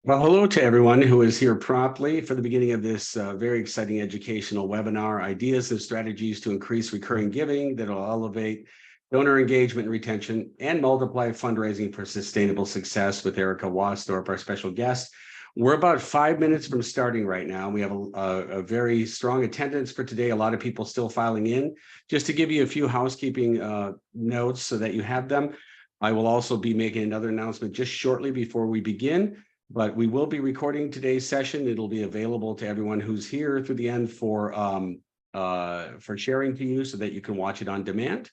Well, hello to everyone who is here promptly for the beginning of this very exciting educational webinar, Ideas and Strategies to Increase Recurring Giving that will elevate donor engagement and retention and multiply fundraising for sustainable success with Arreva Waasdorp, our special guest. We're about 5 minutes from starting right now. We have a very strong attendance for today. A lot of people still filing in. Just to give you a few housekeeping notes so that you have them, I will also be making another announcement just shortly before we begin. But we will be recording today's session. It'll be available to everyone who's here through the end for sharing to you so that you can watch it on demand.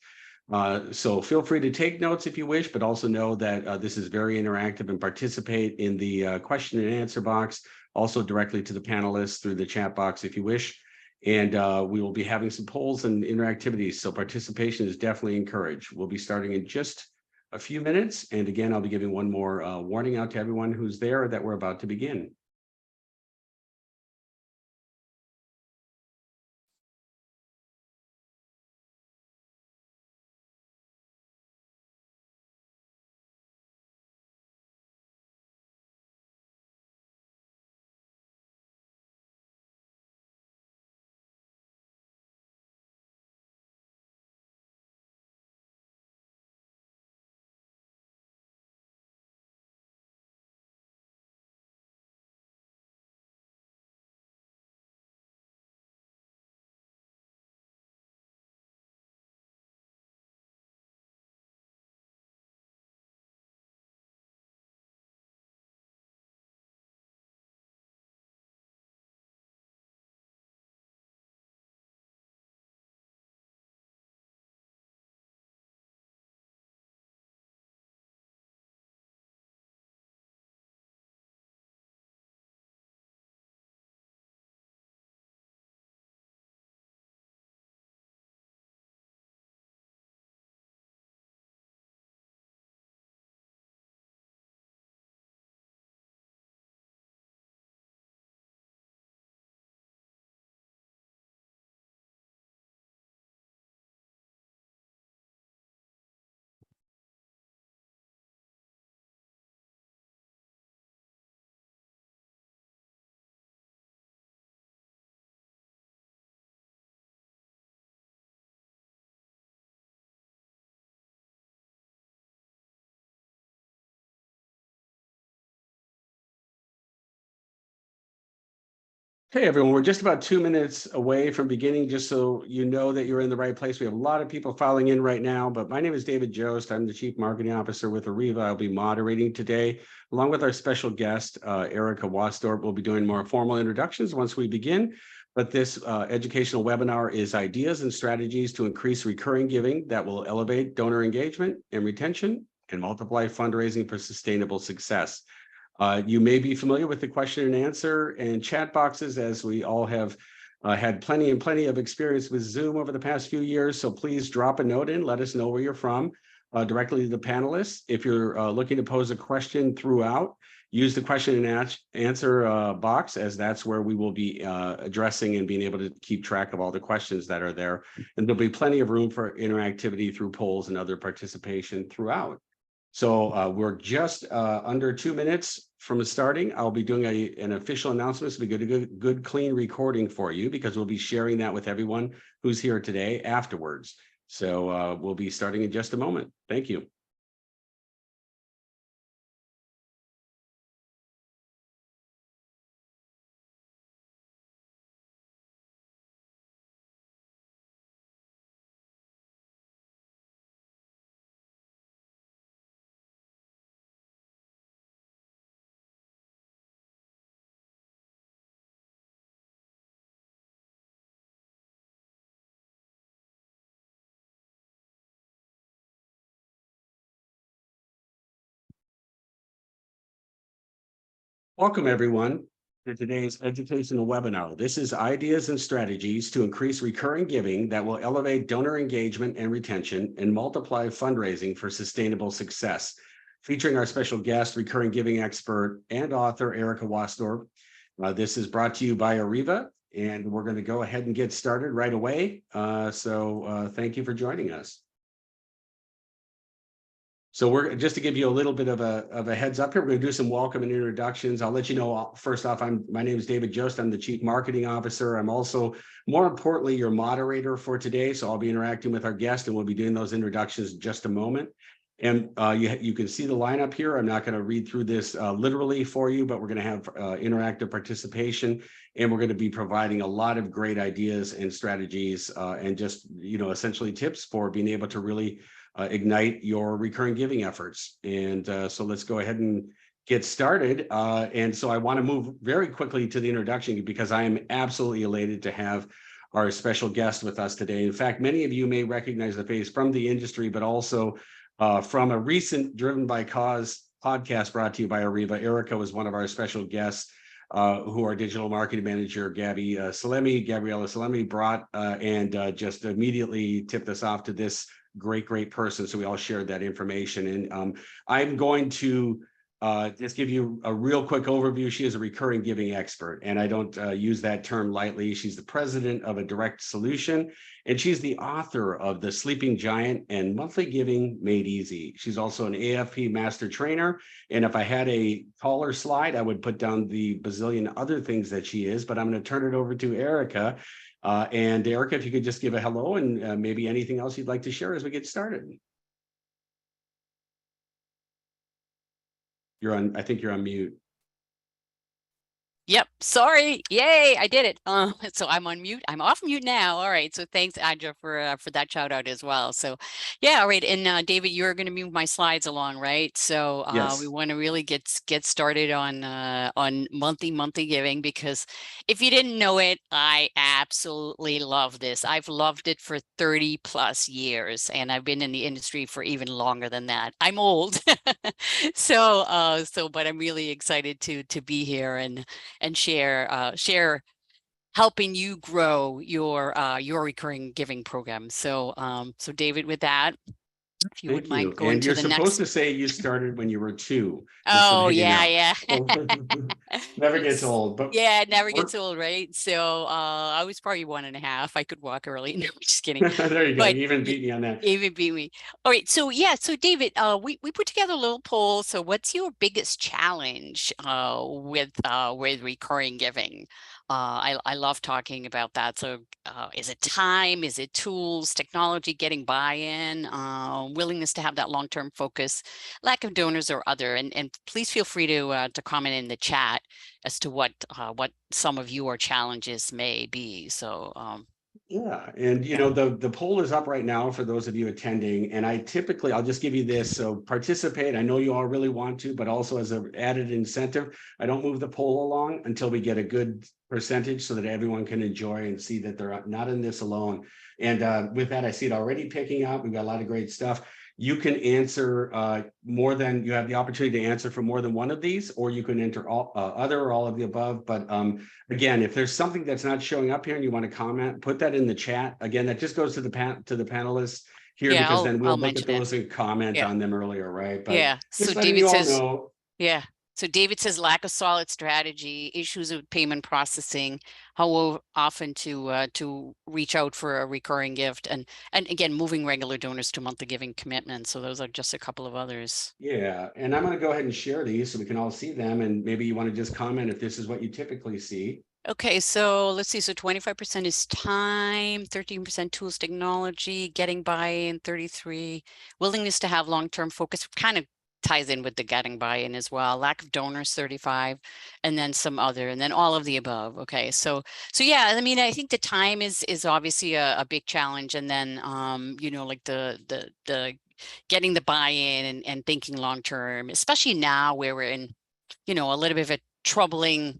So feel free to take notes if you wish, but also know that this is very interactive and participate in the question and answer box, also directly to the panelists through the chat box if you wish. And we will be having some polls and interactivities, so participation is definitely encouraged. We'll be starting in just a few minutes. And again, I'll be giving one more warning out to everyone who's there that we're about to begin. Hey, everyone, we're just about 2 minutes away from beginning, just so you know that you're in the right place. We have a lot of people filing in right now, but my name is David Jost. I'm the Chief Marketing Officer with Arreva. I'll be moderating today, along with our special guest, Arreva Waasdorp. We'll be doing more formal introductions once we begin, but this educational webinar is Ideas and Strategies to Increase Recurring Giving that will elevate donor engagement and retention and multiply fundraising for sustainable success. You may be familiar with the question and answer and chat boxes, as we all have had plenty of experience with Zoom over the past few years. So please drop a note in, let us know where you're from, directly to the panelists. If you're looking to pose a question throughout, use the question and answer box, as that's where we will be addressing and being able to keep track of all the questions that are there. And there'll be plenty of room for interactivity through polls and other participation throughout. So we're just under 2 minutes from starting. I'll be doing an official announcement. So we get a good, clean recording for you, because we'll be sharing that with everyone who's here today afterwards. So we'll be starting in just a moment. Thank you. Welcome, everyone, to today's educational webinar. This is Ideas and Strategies to Increase Recurring Giving that will elevate donor engagement and retention and multiply fundraising for sustainable success, featuring our special guest, recurring giving expert and author, Arreva Waasdorp. This is brought to you by Arreva, and we're going to go ahead and get started right away. So thank you for joining us. So we're just to give you a little bit of a heads up here. We're going to do some welcome and introductions. I'll let you know first off, my name is David Jost. I'm the Chief Marketing Officer. I'm also, more importantly, your moderator for today. So I'll be interacting with our guest, and we'll be doing those introductions in just a moment. And you can see the lineup here. I'm not going to read through this literally for you, but we're going to have interactive participation, and we're going to be providing a lot of great ideas and strategies and just, essentially tips for being able to really ignite your recurring giving efforts. And so let's go ahead and get started. And so I want to move very quickly to the introduction because I am absolutely elated to have our special guest with us today. In fact, many of you may recognize the face from the industry, but also from a recent Driven by Cause podcast brought to you by Arreva. Erica was one of our special guests who our digital marketing manager, Gabriella Salemi brought and just immediately tipped us off to this great person. So we all shared that information. And I'm going to just give you a real quick overview. She is a recurring giving expert, and I don't use that term lightly. She's the president of a direct solution, and she's the author of The Sleeping Giant and Monthly Giving Made Easy. She's also an AFP master trainer. And if I had a taller slide, I would put down the bazillion other things that she is, but I'm going to turn it over to Erica. And Erica, if you could just give a hello and maybe anything else you'd like to share as we get started. I think you're on mute. Yep. Sorry. Yay. I did it. So I'm on mute. I'm off mute now. All right. So thanks, Adja, for that shout out as well. So yeah. All right. And David, you're going to move my slides along, right? So Yes. we want to really get started on monthly giving, because if you didn't know it, I absolutely love this. I've loved it for 30 plus years, and I've been in the industry for even longer than that. I'm old. But I'm really excited to be here and share helping you grow your recurring giving program. So so David, with that, if you would mind going And to you're the supposed next. to say you started when you were 2, just so Oh that you know. yeah. Never gets old, but Yeah, it never gets old, right? So I was probably 1.5. I could walk early. No, just kidding. there you go. But You even beat me on that. even beat me. All right. So yeah. So David, we put together a little poll. So what's your biggest challenge with recurring giving? I love talking about that. So is it time? Is it tools, technology, getting buy-in, willingness to have that long-term focus, lack of donors, or other? And please feel free to comment in the chat as to what some of your challenges may be. So Yeah, and the poll is up right now for those of you attending, and I'll just give you this, so participate. I know you all really want to, but also as an added incentive, I don't move the poll along until we get a good percentage so that everyone can enjoy and see that they're not in this alone. And with that, I see it already picking up. We've got a lot of great stuff. You can answer you have the opportunity to answer for more than one of these, or you can enter all other or all of the above. But again, if there's something that's not showing up here and you want to comment, put that in the chat. Again, that just goes to the panelists here, yeah, because then we'll I'll look at mention it. those and comment Yeah. on them earlier, right? But Yeah. just So letting David you all says, know. yeah. So David says lack of solid strategy, issues with payment processing, how often to reach out for a recurring gift, and again, moving regular donors to monthly giving commitments. So those are just a couple of others. Yeah, and I'm going to go ahead and share these so we can all see them, and maybe you want to just comment if this is what you typically see. Okay, so let's see. So 25% is time, 13% tools, technology, getting buy-in, 33, willingness to have long-term focus, kind of ties in with the getting buy-in as well. Lack of donors, 35, and then some other, and then all of the above. Okay, so yeah, I mean, I think the time is obviously a big challenge, and then like the getting the buy-in and thinking long-term, especially now where we're in, a little bit of a troubling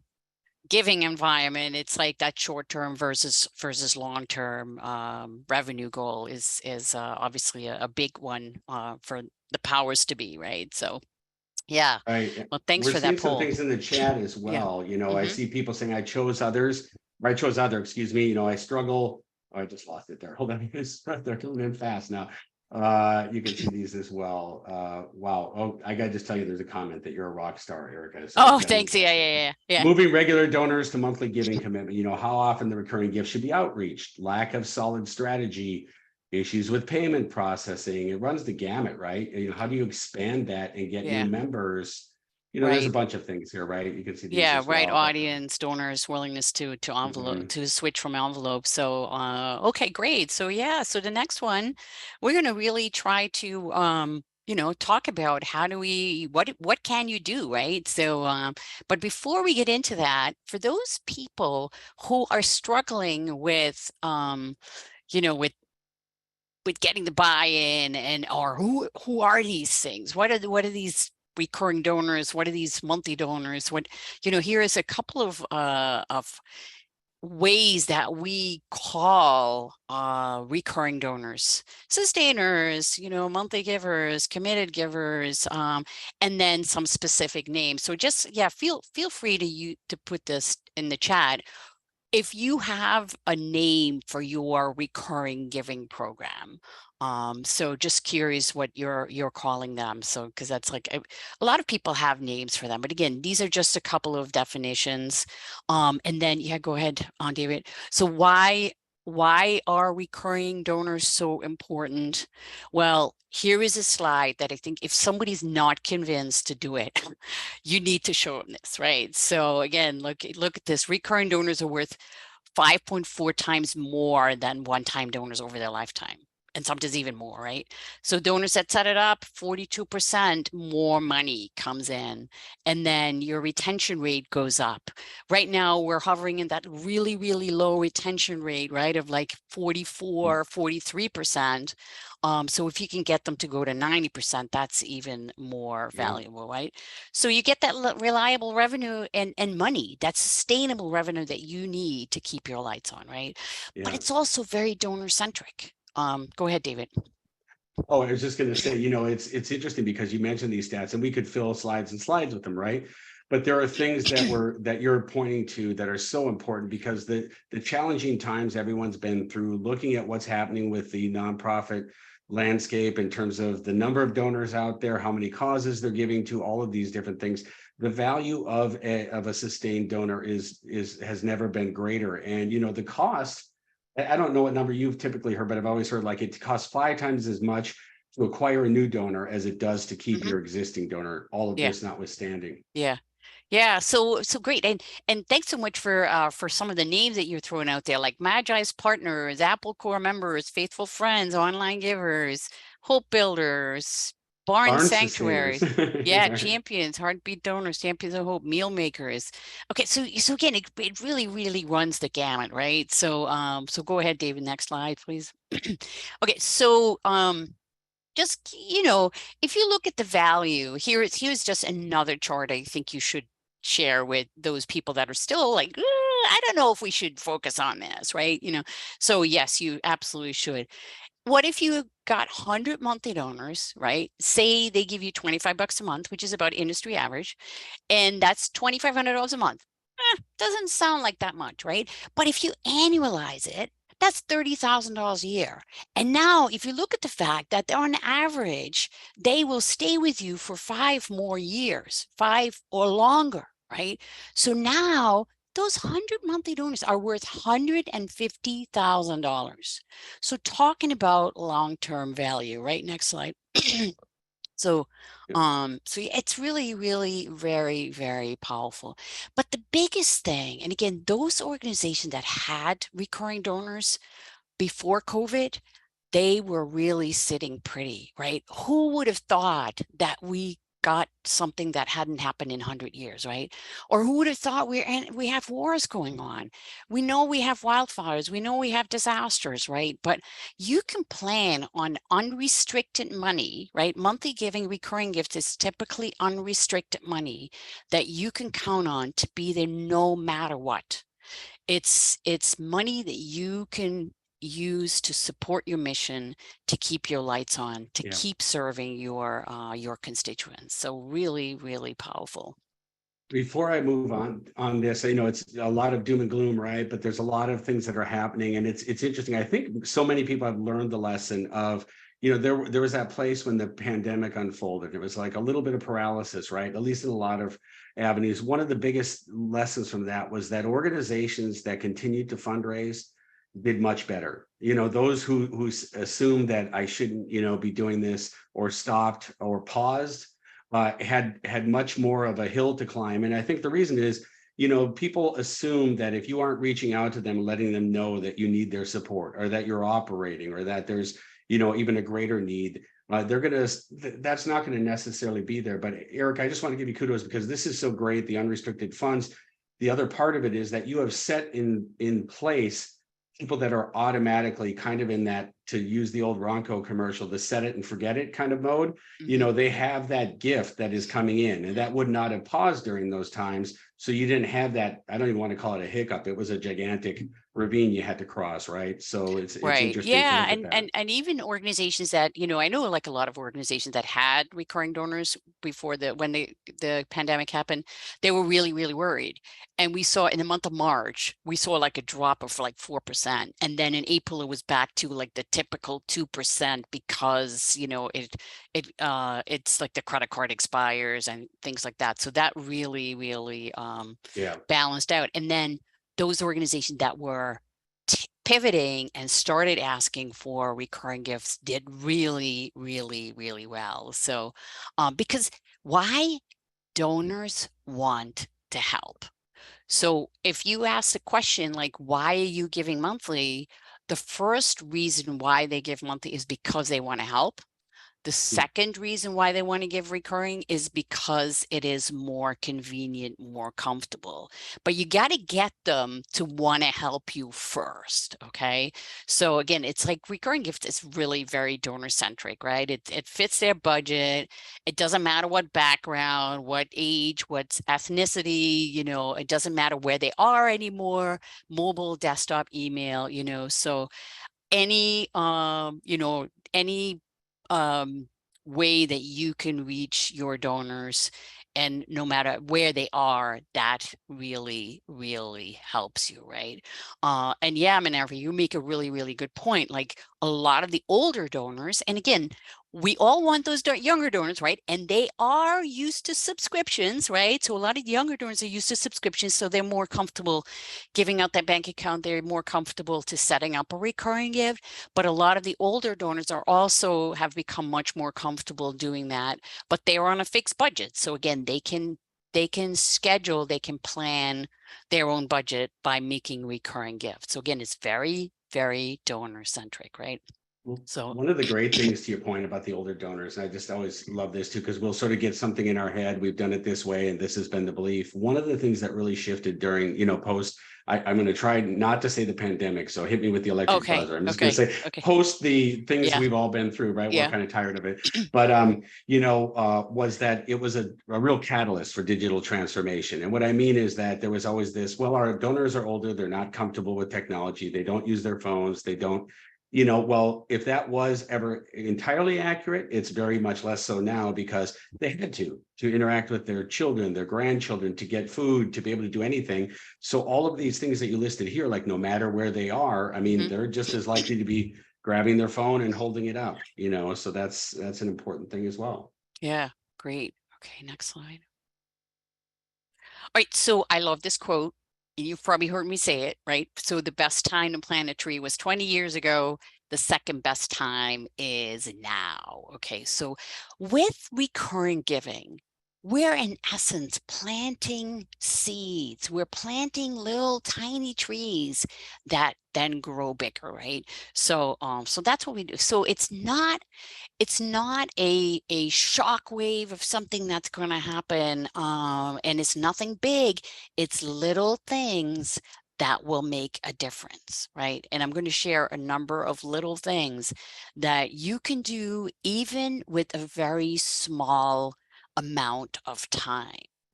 giving environment. It's like that short-term versus long-term revenue goal is obviously a big one for the powers to be, right? So yeah, Right. well, thanks We're for seeing that some poll. things in the chat as Yeah. well. I see people saying I chose others, or I chose other, excuse me. I struggle. Oh, I just lost it there. Hold on. They're coming in fast now. You can see these as well. Wow. Oh, I gotta just tell you, there's a comment that you're a rock star, Erica. So Oh, thanks. Yeah. Moving regular donors to monthly giving commitment. How often the recurring gift should be outreached, lack of solid strategy, issues with payment processing. It runs the gamut, right? You know, how do you expand that and get new Yeah. members? You know, there's a Right. bunch of things here, right? You can see these Yeah, as right. well, but Audience, donors, willingness to envelope, mhm. to switch from envelope. So okay, great. So yeah, so the next one, we're gonna really try to talk about how do we what can you do, right? So but before we get into that, for those people who are struggling with with getting the buy-in, and or who are these things? What are these recurring donors? What are these monthly donors? What, here is a couple of ways that we call recurring donors: sustainers, monthly givers, committed givers, and then some specific names. So just, yeah, feel free to put this in the chat if you have a name for your recurring giving program. So just curious what you're calling them. So, because that's like a lot of people have names for them, but again, these are just a couple of definitions. And then, yeah, go ahead, David. So why are recurring donors so important? Well, here is a slide that I think if somebody's not convinced to do it, you need to show them this, right? So again, look at this. Recurring donors are worth 5.4 times more than one-time donors over their lifetime, and sometimes even more, right? So donors that set it up, 42% more money comes in, and then your retention rate goes up. Right now, we're hovering in that really, really low retention rate, right, of like 44, 43%. So if you can get them to go to 90%, that's even more Yeah, valuable, right? So you get that reliable revenue and money, that's sustainable revenue that you need to keep your lights on, right? But yeah. it's also very donor centric. Go ahead, David. Oh, I was just going to say, you know, it's interesting because you mentioned these stats, and we could fill slides and slides with them, right? But there are things that you're pointing to that are so important, because the challenging times everyone's been through, looking at what's happening with the nonprofit landscape in terms of the number of donors out there, how many causes they're giving to, all of these different things. The value of a sustained donor has never been greater, and you know the cost. I don't know what number you've typically heard, but I've always heard like it costs 5 times as much to acquire a new donor as it does to keep Mhm. your existing donor, all of Yeah, this notwithstanding. yeah. Yeah, so great, and thanks so much for some of the names that you're throwing out there, like Magi's Partners, Apple Core members, Faithful Friends, Online Givers, Hope Builders, Barn Barn sustainers. Sanctuary, yeah, Champions, Heartbeat Donors, Champions of Hope, Meal Makers. Okay, so again, it really really runs the gamut, right? So so go ahead, David. Next slide, please. Okay, so just, if you look at the value, here's just another chart I think you should share with those people that are still like, I don't know if we should focus on this, right? So yes, you absolutely should. What if you got 100 monthly donors, right? Say they give you 25 bucks a month, which is about industry average, and that's $2,500 a month. Doesn't sound like that much, right? But if you annualize it, that's $30,000 a year. And now, if you look at the fact that on average, they will stay with you for 5 more years, 5 or longer, right? So now those 100 monthly donors are worth $150,000. So talking about long-term value, right? Next slide. So, so yeah, it's really, really very, very powerful. But the biggest thing, and again, those organizations that had recurring donors before COVID, they were really sitting pretty, right? Who would have thought that we got something that hadn't happened in 100 years, right? Or who would have thought we have wars going on? We know we have wildfires, we know we have disasters, right? But you can plan on unrestricted money, right? Monthly giving, recurring gifts is typically unrestricted money that you can count on to be there no matter what. It's money that you can use to support your mission, to keep your lights on, to Yeah. keep serving your constituents. So really, really powerful. Before I move on this, I know it's a lot of doom and gloom, right? But there's a lot of things that are happening, and it's interesting. I think so many people have learned the lesson of, you know, there was that place when the pandemic unfolded. It was like a little bit of paralysis, right? At least in a lot of avenues. One of the biggest lessons from that was that organizations that continued to fundraise did much better. You know, those who assumed that I shouldn't, you know, be doing this, or stopped or paused, had much more of a hill to climb. And I think the reason is, you know, people assume that if you aren't reaching out to them, letting them know that you need their support, or that you're operating, or that there's, you know, even a greater need, they're gonna, that's not going to necessarily be there. But Eric, I just want to give you kudos, because this is so great, the unrestricted funds. The other part of it is that you have set in place people that are automatically kind of in that, to use the old Ronco commercial, the set it and forget it kind of mode. You know, they have that gift that is coming in, and that would not have paused during those times. So you didn't have that, I don't even want to call it a hiccup. It was a gigantic ravine you had to cross, right? So it's Right. interesting to Yeah. look at that. And even organizations that, you know, I know like a lot of organizations that had recurring donors before when the pandemic happened, they were really, really worried. And we saw in the month of March, we saw like a drop of like 4%. And then in April, it was back to like the typical 2%, because, you know, it's like the credit card expires and things like that. So that really, really Yeah. balanced out. And then those organizations that were pivoting and started asking for recurring gifts did really, really, really well. So, because why? Donors want to help. So if you ask the question, like, why are you giving monthly? The first reason why they give monthly is because they want to help. The second reason why they want to give recurring is because it is more convenient, more comfortable. But you got to get them to want to help you first. Okay. So again, it's like recurring gifts is really very donor centric, right? It fits their budget. It doesn't matter what background, what age, what ethnicity, you know, it doesn't matter where they are anymore, mobile, desktop, email, you know, so any you know, any way that you can reach your donors, and no matter where they are, that really, really helps you, right? And yeah, Minerva, you make a really, really good point. Like a lot of the older donors, and again, we all want those younger donors, right? And they are used to subscriptions, right? So a lot of the younger donors are used to subscriptions, so they're more comfortable giving out that bank account. They're more comfortable to setting up a recurring gift. But a lot of the older donors are also have become much more comfortable doing that, but they are on a fixed budget. So again, they can schedule, they can plan their own budget by making recurring gifts. So again, it's very, very donor centric, right? So One of the great things, to your point about the older donors, and I just always love this too, because we'll sort of get something in our head. We've done it this way, and this has been the belief. One of the things that really shifted during, you know, post, I'm going to try not to say the pandemic, so hit me with the electric okay, buzzer. I'm just going okay, to say okay. post the things Yeah, we've all been through, right? We're yeah. kind of tired of it. But, you know, was that it was a real catalyst for digital transformation. And what I mean is that there was always this, well, our donors are older, they're not comfortable with technology, they don't use their phones, they don't, you know, well, if that was ever entirely accurate, it's very much less so now, because they had to interact with their children, their grandchildren, to get food, to be able to do anything. So all of these things that you listed here, like no matter where they are, I mean, they're just as likely to be grabbing their phone and holding it up, you know, so that's an important thing as well. Yeah, great. Okay, next slide. All right, so I love this quote. You've probably heard me say it, right? So the best time to plant a tree was 20 years ago. The second best time is now. Okay, so with recurring giving, we're in essence planting seeds. We're planting little tiny trees that then grow bigger, right? So so that's what we do. So it's not a shock wave of something that's going to happen, and it's nothing big. It's little things that will make a difference, right? And I'm going to share a number of little things that you can do even with a very small amount of time.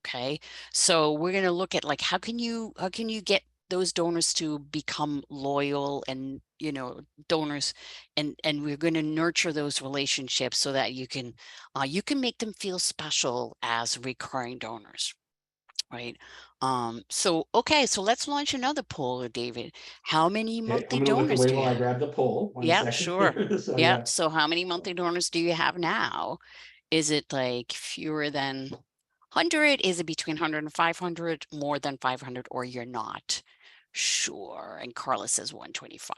Okay, so we're going to look at like how can you get those donors to become loyal and, you know, donors, and we're going to nurture those relationships so that you can make them feel special as recurring donors, right? So okay, so let's launch another poll, David. How many Okay, I'm monthly going to look donors away do you while I have? grab the poll. One Yeah, second sure. here. So Yeah, yeah. so how many monthly donors do you have now? Is it like fewer than 100? Is it between 100 and 500, more than 500, or you're not? Sure. And Carla says 125.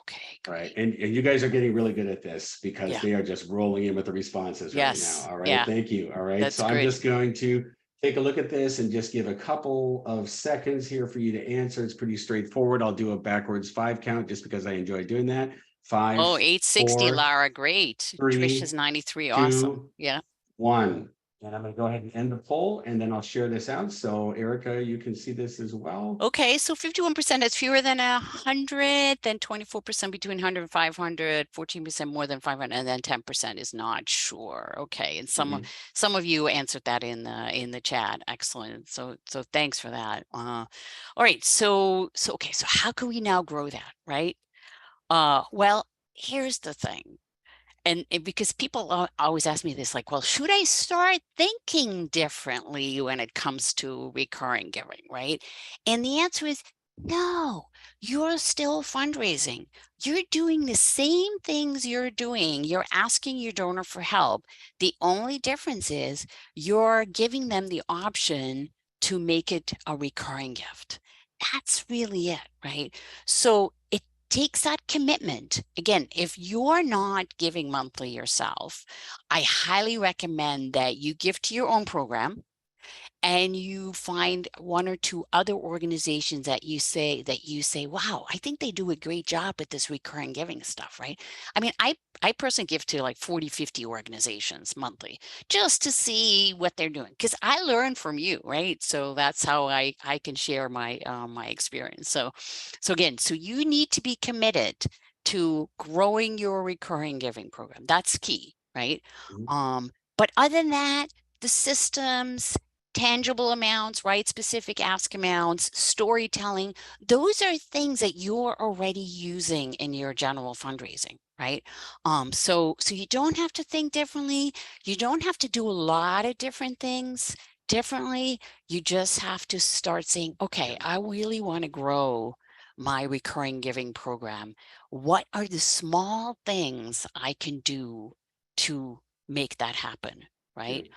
Okay, Right. great. And you guys are getting really good at this because Yeah. they are just rolling in with the responses right now. Yes. All right. Yeah. Thank you. All right. That's So I'm great. just going to take a look at this and just give a couple of seconds here for you to answer. It's pretty straightforward. I'll do a backwards 5 count just because I enjoy doing that. 5, Oh, 860, 4, Lara. Great. Trish is 3, 93. Awesome. 2, Yeah. 1. And I'm going to go ahead and end the poll and then I'll share this out. So Erica, you can see this as well. Okay, so 51% is fewer than 100, then 24% between 100 and 500, 14% more than 500, and then 10% is not sure. Okay, and some of you answered that in the chat. Excellent. So thanks for that. All right, so okay, so how can we now grow that, right? Well, here's the thing. And because people always ask me this, like, well, should I start thinking differently when it comes to recurring giving, right? And the answer is no, you're still fundraising. You're doing the same things you're doing. You're asking your donor for help. The only difference is you're giving them the option to make it a recurring gift. That's really it, right? So it takes that commitment. Again, if you're not giving monthly yourself, I highly recommend that you give to your own program and you find 1 or 2 other organizations that you say, wow, I think they do a great job with this recurring giving stuff, right? I mean, I personally give to like 40, 50 organizations monthly just to see what they're doing because I learn from you, right? So that's how I can share my my experience. So again, so you need to be committed to growing your recurring giving program. That's key, right? But other than that, the systems, tangible amounts, right? Specific ask amounts, storytelling, those are things that you're already using in your general fundraising, right? So you don't have to think differently. You don't have to do a lot of different things differently. You just have to start saying, okay, I really want to grow my recurring giving program. What are the small things I can do to make that happen, right?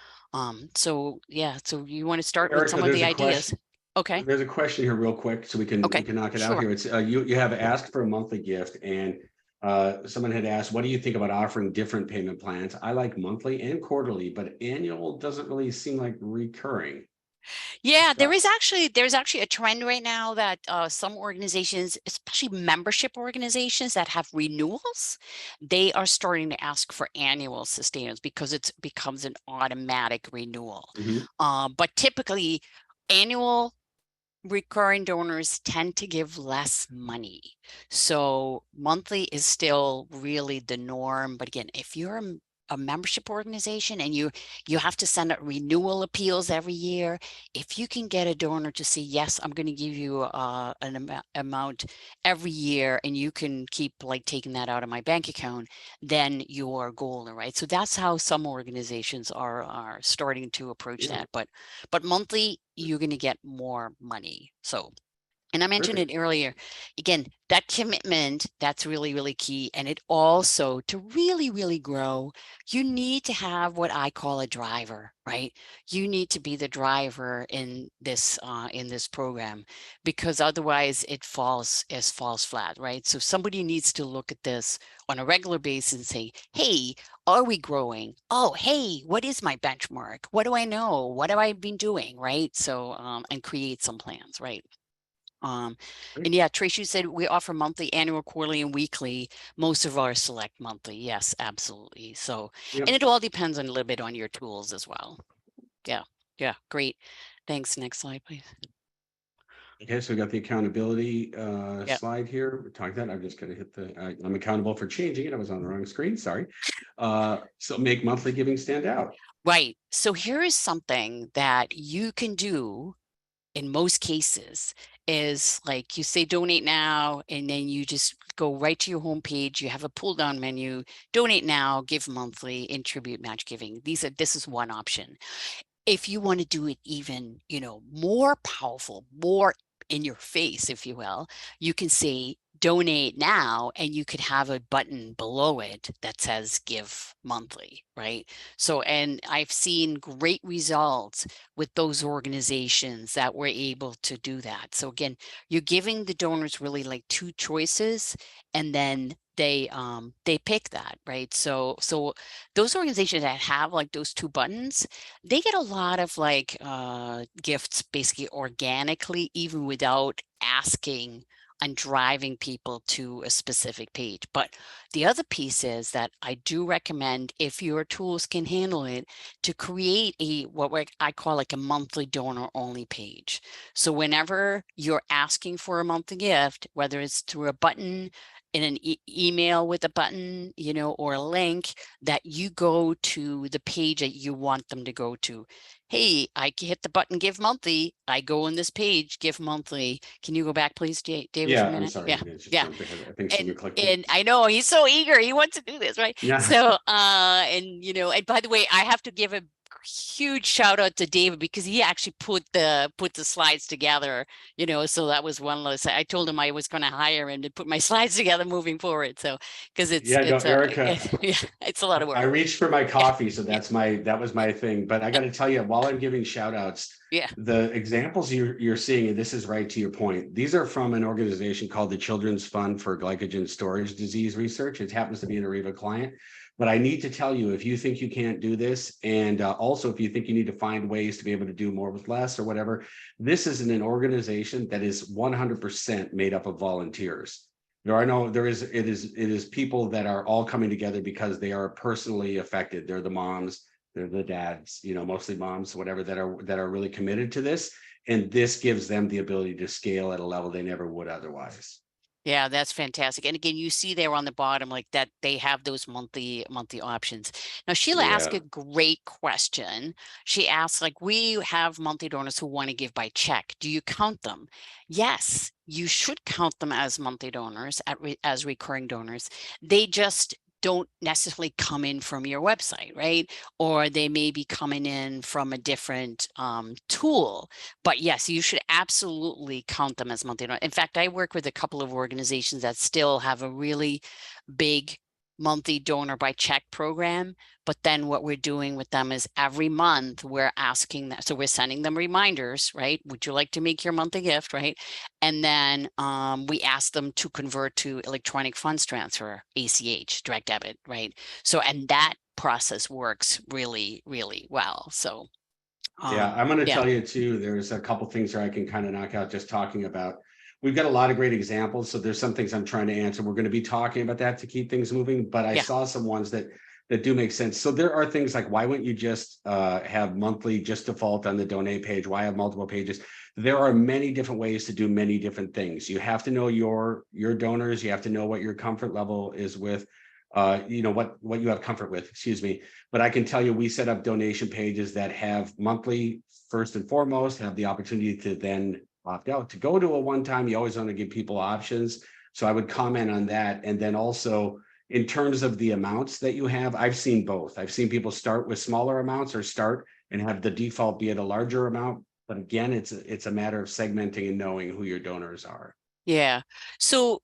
So yeah, so you want to start with some Erica, of there's the a ideas. question. Okay. There's a question here real quick, so we can Okay. knock it out Sure. here. It's you have asked for a monthly gift, and someone had asked, what do you think about offering different payment plans? I like monthly and quarterly, but annual doesn't really seem like recurring. Yeah, So, there's actually a trend right now that some organizations, especially membership organizations that have renewals, they are starting to ask for annual sustainers because it becomes an automatic renewal. mhm. But typically, annual recurring donors tend to give less money. So monthly is still really the norm. But again, if you're a membership organization and you have to send out renewal appeals every year, if you can get a donor to say, yes, I'm going to give you an amount every year and you can keep like taking that out of my bank account, then you're golden, right? So that's how some organizations are starting to approach Yeah, that. But monthly, you're going to get more money. So, and I mentioned it perfect. earlier, again, that commitment, that's really, really key. And it also, to really, really grow, you need to have what I call a driver, right? You need to be the driver in this program, because otherwise it falls flat, right? So somebody needs to look at this on a regular basis and say, hey, are we growing? Oh, hey, what is my benchmark? What do I know? What have I been doing, right? So, and create some plans, right? And yeah, Tracy said we offer monthly, annual, quarterly, and weekly. Most of our select monthly. Yes, absolutely. So, and Yep. it all depends on a little bit on your tools as well. Yeah. Yeah. Great. Thanks. Next slide, please. Okay, so we got the accountability Yeah. slide here. We're talking that. I'm just going to hit the. I'm accountable for changing it. I was on the wrong screen. Sorry. So make monthly giving stand out. Right. So here is something that you can do in most cases is like you say donate now, and then you just go right to your homepage. You have a pull down menu, donate now, give monthly, and tribute match giving. This is one option. If you want to do it even, more powerful, more in your face, if you will, you can say donate now, and you could have a button below it that says give monthly, right? So, and I've seen great results with those organizations that were able to do that. So again, you're giving the donors really like two choices, and then they pick that, right? So those organizations that have like those two buttons, they get a lot of like gifts basically organically, even without asking and driving people to a specific page. But the other piece is that I do recommend, if your tools can handle it, to create a I call like a monthly donor only page. So whenever you're asking for a monthly gift, whether it's through a button in an email with a button, you know, or a link, that you go to the page that you want them to go to. Hey, I hit the button, give monthly. I go on this page, give monthly. Can you go back, please, David, for a Yeah, I'm minute? sorry. Yeah, I just yeah. jumped ahead. I think someone clicked it. And I know he's so eager. He wants to do this, right? Yeah. So, and you know, and by the way, I have to give a huge shout out to David, because he actually put the slides together, you know. So that was one of those. I told him I was going to hire him to put my slides together moving forward. So because Yeah, no, Erica, yeah, it's a lot of I work. reached for my Yeah, coffee, so that was my thing. But I got to tell you, while I'm giving shout outs, yeah, the examples you're seeing, and this is right to your point, these are from an organization called the Children's Fund for Glycogen Storage Disease Research. It happens to be an Arreva client. But I need to tell you, if you think you can't do this, and also if you think you need to find ways to be able to do more with less or whatever, this is an organization that is 100% made up of volunteers. It is people that are all coming together because they are personally affected. They're the moms, they're the dads, you know, mostly moms, whatever, that are really committed to this. And this gives them the ability to scale at a level they never would otherwise. yeah, that's fantastic. And again, you see there on the bottom, like that they have those monthly options. Now, Sheila asked Yeah. a great question. She asked, like, we have monthly donors who want to give by check. Do you count them? Yes, you should count them as monthly donors, as recurring donors. They just don't necessarily come in from your website, right? Or they may be coming in from a different tool. But yes, you should absolutely count them as monthly donors. In fact, I work with a couple of organizations that still have a really big monthly donor by check program. But then what we're doing with them is every month we're asking that. So we're sending them reminders, right? Would you like to make your monthly gift, right? And then we ask them to convert to electronic funds transfer, ACH, direct debit, right? So, and that process works really, really well. So, Yeah, I'm going to yeah, tell you too, there's a couple things that I can kind of knock out just talking about. We've got a lot of great examples. So there's some things I'm trying to answer. We're going to be talking about that to keep things moving, but I yeah. saw some ones that do make sense. So there are things like, why wouldn't you just have monthly just default on the donate page? Why have multiple pages? There are many different ways to do many different things. You have to know your donors. You have to know what your comfort level is with, you know, what you have comfort with, excuse me. But I can tell you, we set up donation pages that have monthly, first and foremost, have the opportunity to then opt out. To go to a one-time, you always want to give people options. So I would comment on that. And then also, in terms of the amounts that you have, I've seen both. I've seen people start with smaller amounts or start and have the default be at a larger amount. But again, it's a matter of segmenting and knowing who your donors are. Yeah. So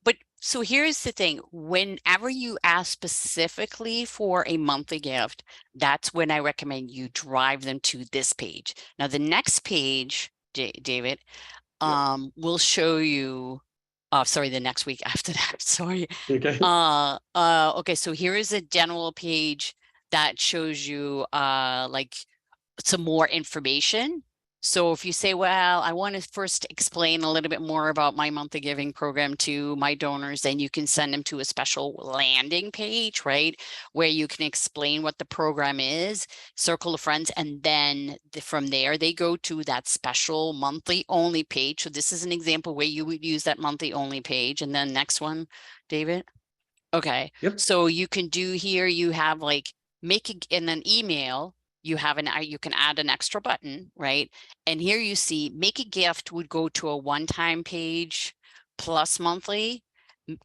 here's the thing. Whenever you ask specifically for a monthly gift, that's when I recommend you drive them to this page. Now, the next page, David, Yep. will show you, oh, sorry, the next week after that. Sorry. Okay. Okay, so here is a general page that shows you like some more information. So if you say, well, I want to first explain a little bit more about my monthly giving program to my donors, then you can send them to a special landing page, right? Where you can explain what the program is, circle of friends, and then from there, they go to that special monthly only page. So this is an example where you would use that monthly only page. And then next one, David. Okay, Yep. so you can do here, you have like in an email, you have you can add an extra button, right? And here you see make a gift would go to a one-time page plus monthly.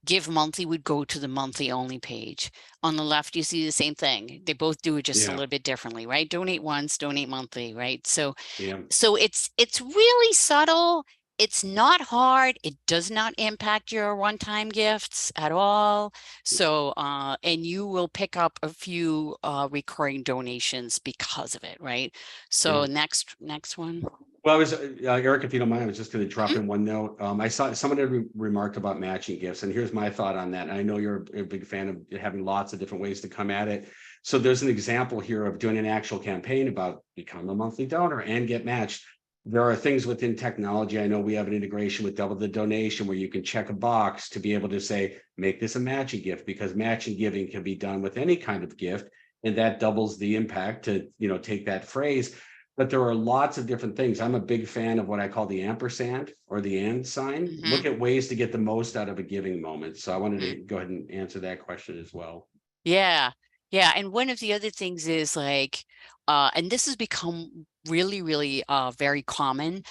Give monthly would go to the monthly only page. On the left, you see the same thing. They both do it just a Yeah. little bit differently, right? Donate once, donate monthly, right? So Yeah. it's really subtle. It's not hard. It does not impact your one-time gifts at all. So, and you will pick up a few recurring donations because of it, right? So Yeah. next one. Well, I was, Eric, if you don't mind, I was just going to drop Mhm. in one note. I saw someone had remarked about matching gifts, and here's my thought on that. And I know you're a big fan of having lots of different ways to come at it. So there's an example here of doing an actual campaign about become a monthly donor and get matched. There are things within technology. I know we have an integration with Double the Donation where you can check a box to be able to say, make this a matching gift, because matching giving can be done with any kind of gift. And that doubles the impact to, take that phrase. But there are lots of different things. I'm a big fan of what I call the ampersand or the and sign. Mhm. Look at ways to get the most out of a giving moment. So I wanted Mhm. to go ahead and answer that question as well. Yeah. Yeah. And one of the other things is like, and this has become really, really very common.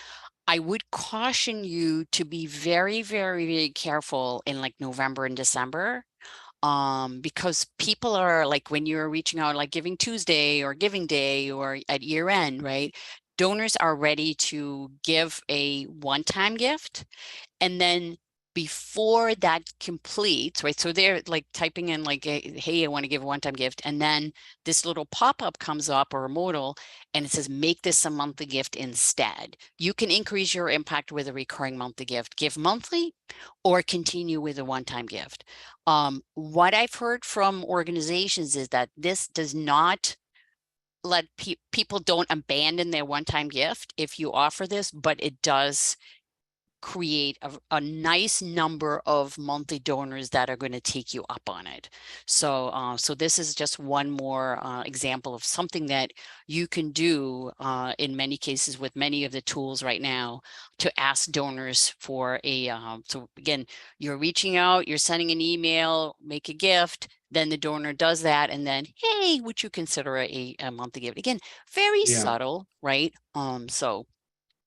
I would caution you to be very, very, very careful in like November and December, because people are like when you're reaching out like Giving Tuesday or Giving Day or at year end, right? Donors are ready to give a one-time gift, and then before that completes, right? So they're like typing in like, hey, I want to give a one-time gift. And then this little pop-up comes up or a modal and it says, make this a monthly gift instead. You can increase your impact with a recurring monthly gift, give monthly, or continue with a one-time gift. What I've heard from organizations is that this does not let people don't abandon their one-time gift if you offer this, but it does create a nice number of monthly donors that are going to take you up on it. So, so this is just one more example of something that you can do in many cases with many of the tools right now to ask donors for a, so again, you're reaching out, you're sending an email, make a gift, then the donor does that, and then, hey, would you consider a monthly gift? Again, very Yeah. subtle, right? So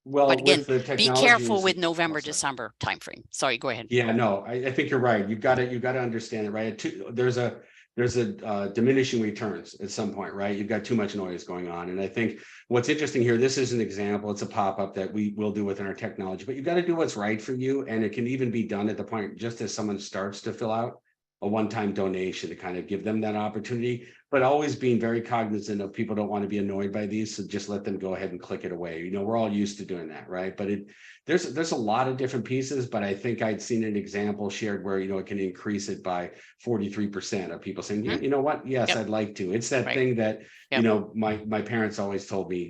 but Well, again, with the be technology careful is, with oh, November, sorry. December timeframe. Sorry, go ahead. Yeah, no, I think you're right. You've got to understand it, right? There's a diminishing returns at some point, right? You've got too much noise going on. And I think what's interesting here, this is an example, it's a pop-up that we will do within our technology, but you've got to do what's right for you. And it can even be done at the point just as someone starts to fill out a one-time donation to kind of give them that opportunity, but always being very cognizant of people don't want to be annoyed by these. So just let them go ahead and click it away. We're all used to doing that, right? But there's a lot of different pieces, but I think I'd seen an example shared where, it can increase it by 43% of people saying, yeah, Mhm. you know what? Yes, Yep. I'd like to. It's that Right. thing that, Yep. my parents always told me,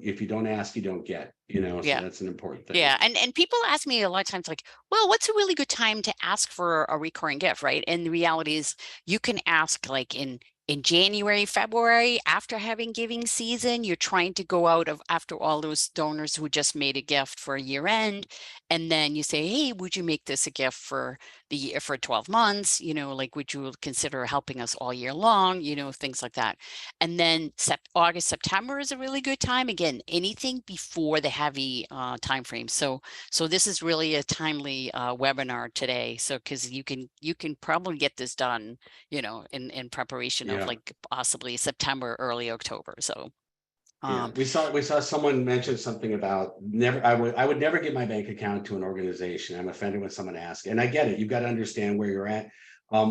if you don't ask, you don't get, so Yeah. that's an important thing. Yeah. And people ask me a lot of times, like, well, what's a really good time to ask for a recurring gift, right? And the reality is you can ask like in January, February, after having giving season, you're trying to go out of after all those donors who just made a gift for a year end. And then you say, hey, would you make this a gift for the year for 12 months? Like, would you consider helping us all year long? Things like that. And then August, September is a really good time. Again, anything before the heavy time frame. So this is really a timely webinar today. So because you can probably get this done, in preparation of Yeah. like possibly September, early October. So Yeah, um, we saw someone mention something about never. I would never give my bank account to an organization. I'm offended when someone asks, and I get it. You've got to understand where you're at.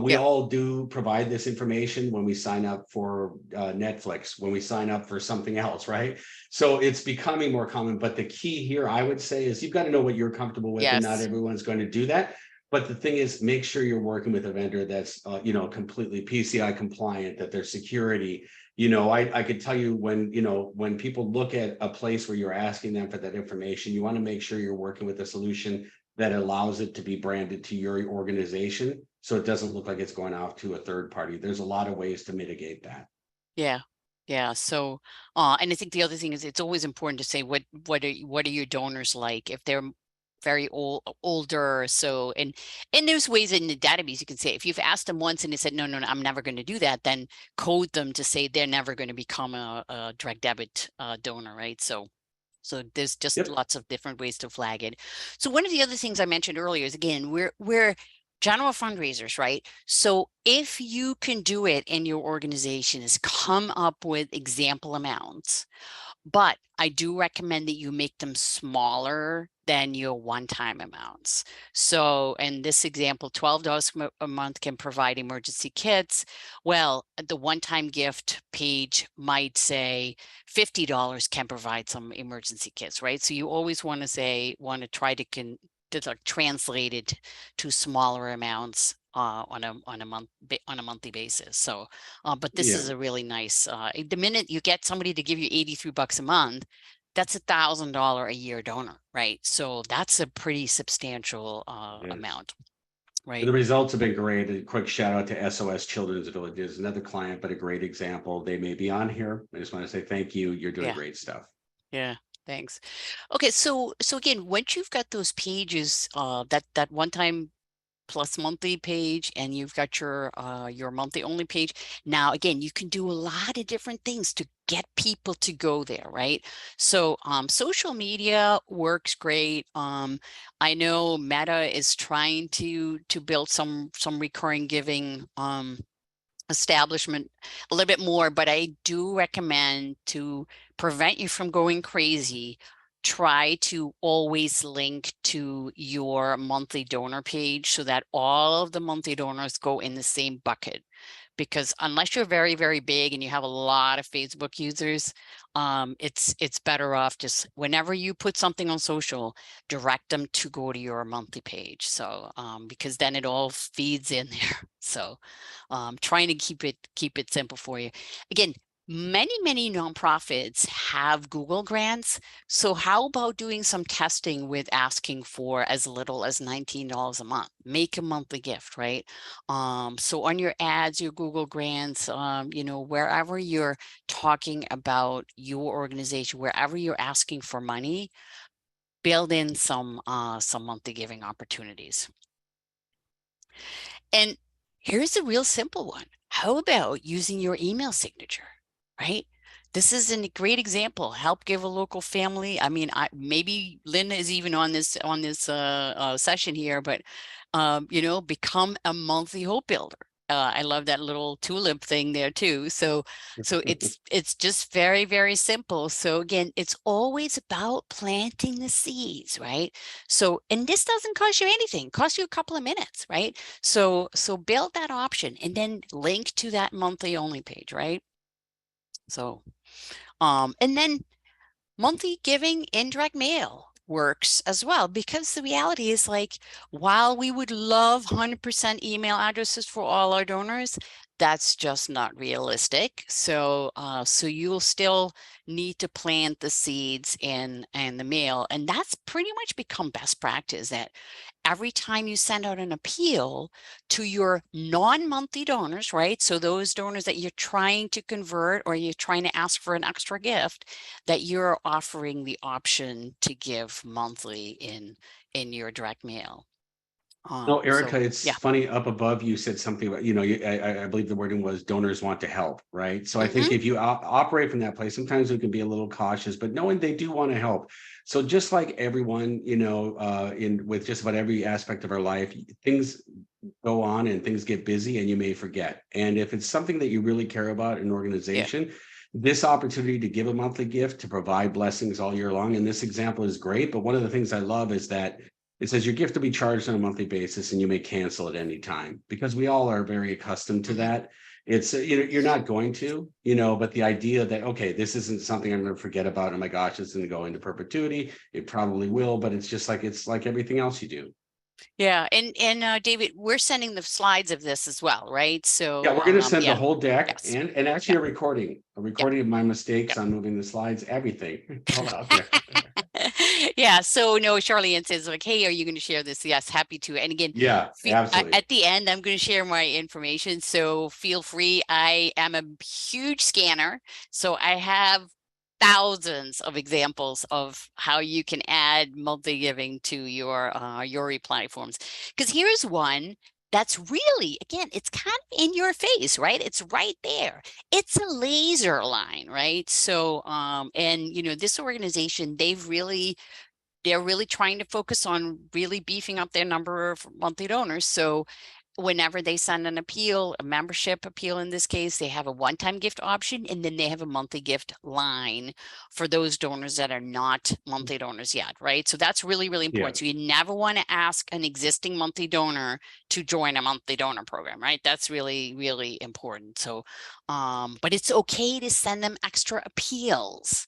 We yeah, all do provide this information when we sign up for Netflix, when we sign up for something else, right? So it's becoming more common. But the key here, I would say, is you've got to know what you're comfortable with, and not yes, everyone's going to do that. But the thing is, make sure you're working with a vendor that's completely PCI compliant, that their security. I could tell you when people look at a place where you're asking them for that information, you want to make sure you're working with a solution that allows it to be branded to your organization. So it doesn't look like it's going off to a third party. There's a lot of ways to mitigate that. yeah. Yeah. So, and I think the other thing is it's always important to say what are your donors like if they're very older. So, and there's ways in the database you can say if you've asked them once and they said no, no, no, I'm never going to do that, then code them to say they're never going to become a direct debit donor, right? So there's just Yep. lots of different ways to flag it. So one of the other things I mentioned earlier is again, we're general fundraisers, right? So if you can do it in your organization is come up with example amounts But I do recommend that you make them smaller than your one-time amounts. So in this example, $12 a month can provide emergency kits. Well, the one-time gift page might say $50 can provide some emergency kits, right? So you always want to try to like translate it to smaller amounts on a monthly basis. So but this Yeah. is a really nice, the minute you get somebody to give you 83 bucks a month, that's $1,000 a year donor, right? So that's a pretty substantial Yes. amount, The right? results have been great. A quick shout out to SOS Children's Villages, another client, but a great example. They may be on here. I just want to say thank you. You're doing Yeah, great stuff. yeah. Thanks. Okay, so again, once you've got those pages, that one time plus monthly page, and you've got your monthly only page. Now, again, you can do a lot of different things to get people to go there, right? So social media works great. I know Meta is trying to build some recurring giving establishment a little bit more, but I do recommend, to prevent you from going crazy, try to always link to your monthly donor page so that all of the monthly donors go in the same bucket. Because unless you're very, very big and you have a lot of Facebook users, it's better off just whenever you put something on social, direct them to go to your monthly page. So because then it all feeds in there. So trying to keep it simple for you. Again, many nonprofits have Google grants. So how about doing some testing with asking for as little as $19 a month? Make a monthly gift, right? So on your ads, your Google grants, wherever you're talking about your organization, wherever you're asking for money, build in some monthly giving opportunities. And here's a real simple one. How about using your email signature, right? This is a great example. Help give a local family. I mean, maybe Linda is even on this session here, but become a monthly hope builder. I love that little tulip thing there too. So it's just very, very simple. So again, it's always about planting the seeds, right? So, and this doesn't cost you anything, it costs you a couple of minutes, right? So build that option and then link to that monthly only page, right? So, and then monthly giving in direct mail works as well, because the reality is, like, while we would love 100% email addresses for all our donors, that's just not realistic. So so you'll still need to plant the seeds in the mail, and that's pretty much become best practice, that every time you send out an appeal to your non-monthly donors, right? So those donors that you're trying to convert or you're trying to ask for an extra gift, that you're offering the option to give monthly in your direct mail. No, So Erica, it's yeah. funny. Up above, you said something about, I believe the wording was donors want to help, right? So I think Hmm. if you operate from that place, sometimes we can be a little cautious, but knowing they do want to help. So just like everyone, in with just about every aspect of our life, things go on and things get busy and you may forget. And if it's something that you really care about, an Yeah. organization, this opportunity to give a monthly gift, to provide blessings all year long. And this example is great. But one of the things I love is that it says your gift will be charged on a monthly basis and you may cancel at any time, because we all are very accustomed to Hmm. that. It's, you're not going to, but the idea that, okay, this isn't something I'm going to forget about. Oh my gosh, it's going to go into perpetuity. It probably will, but it's like everything else you do. Yeah. And David, we're sending the slides of this as well, right? Yeah, So we're going to send the yeah. whole deck Yes. and Yeah. actually a Yeah. recording of my mistakes Yeah. on moving the slides, everything all out there. Yeah, so no, Charlene says, like, hey, are you going to share this? Yes, happy to. And again, Yeah, absolutely. at the end, I'm going to share my information, so feel free. I am a huge scanner, so I have thousands of examples of how you can add multi-giving to your reply forms. Because here's one that's really, again, it's kind of in your face, right? It's right there. It's a laser line, right? So and this organization, they're really trying to focus on really beefing up their number of monthly donors. So whenever they send an appeal, a membership appeal in this case, they have a one-time gift option, and then they have a monthly gift line for those donors that are not monthly donors yet, right? So that's really, really important. Yeah. So you never want to ask an existing monthly donor to join a monthly donor program, right? That's really, really important. So, but it's okay to send them extra appeals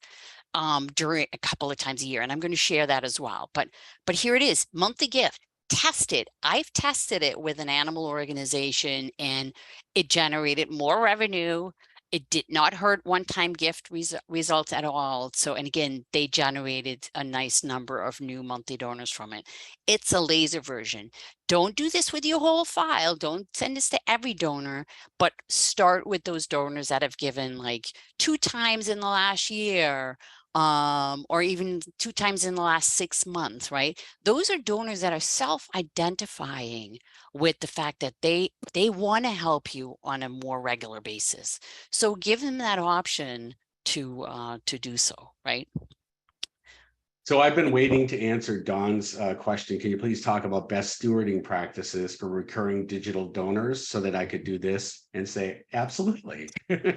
during a couple of times a year. And I'm going to share that as well. But here it is, monthly gift. Test it. I've tested it with an animal organization and it generated more revenue. It did not hurt one-time gift results at all. So, and again, they generated a nice number of new monthly donors from it. It's a laser version. Don't do this with your whole file. Don't send this to every donor, but start with those donors that have given like 2 times in the last year, or even 2 times in the last 6 months, right? Those are donors that are self-identifying with the fact that they want to help you on a more regular basis. So give them that option to do so, right? So I've been waiting to answer Don's question. Can you please talk about best stewarding practices for recurring digital donors so that I could do this and say, absolutely.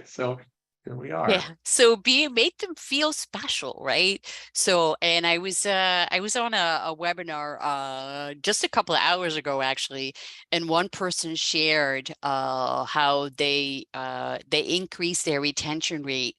So here we are. Yeah. So make them feel special, right? So, and I was on a webinar just a couple of hours ago actually, and one person shared how they increased their retention rate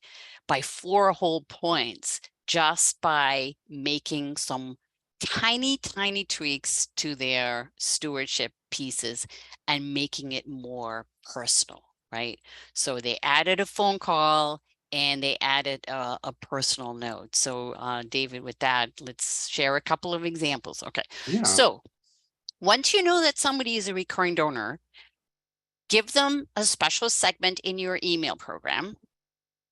by 4 whole points just by making some tiny, tiny tweaks to their stewardship pieces and making it more personal, right? So they added a phone call and they added a personal note. So David, with that, let's share a couple of examples. Okay. Yeah. So once you know that somebody is a recurring donor, give them a special segment in your email program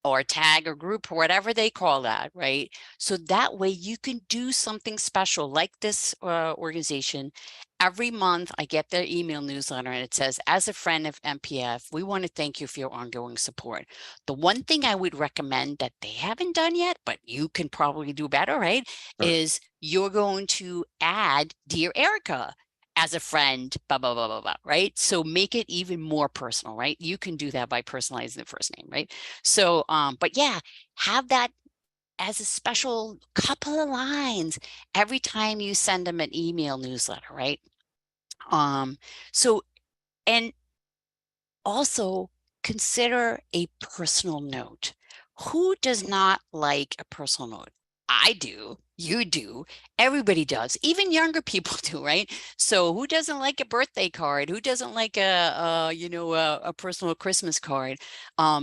or tag or group or whatever they call that, right? So that way you can do something special like this organization. Every month I get their email newsletter and it says, as a friend of MPF, we want to thank you for your ongoing support. The one thing I would recommend that they haven't done yet, but you can probably do better, right? Sure. Is you're going to add Dear Erica as a friend, blah, blah, blah, blah, blah, right? So make it even more personal, right? You can do that by personalizing the first name, right? So, but yeah, have that as a special couple of lines every time you send them an email newsletter, right? So, and also consider a personal note. Who does not like a personal note? I do. You do. Everybody does. Even younger people do, right? So who doesn't like a birthday card? Who doesn't like a personal Christmas card?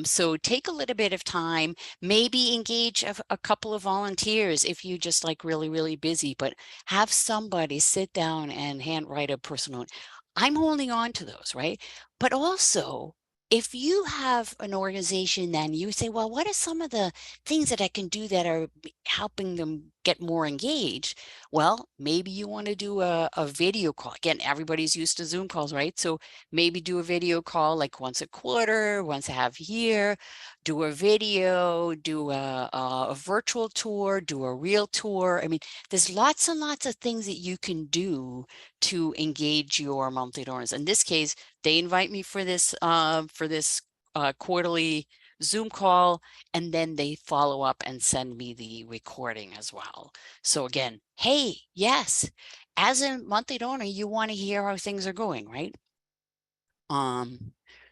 So take a little bit of time, maybe engage a couple of volunteers if you just like really, really busy, but have somebody sit down and handwrite a personal note. I'm holding on to those, right? But also, if you have an organization, then you say, well, what are some of the things that I can do that are helping them get more engaged? Well, maybe you want to do a video call. Again, everybody's used to Zoom calls, right? So maybe do a video call like once a quarter, once a half year, do a video, do a virtual tour, do a real tour. I mean, there's lots and lots of things that you can do to engage your monthly donors. In this case, they invite me for this quarterly Zoom call, and then they follow up and send me the recording as well. So again, hey, yes, as a monthly donor, you want to hear how things are going, right?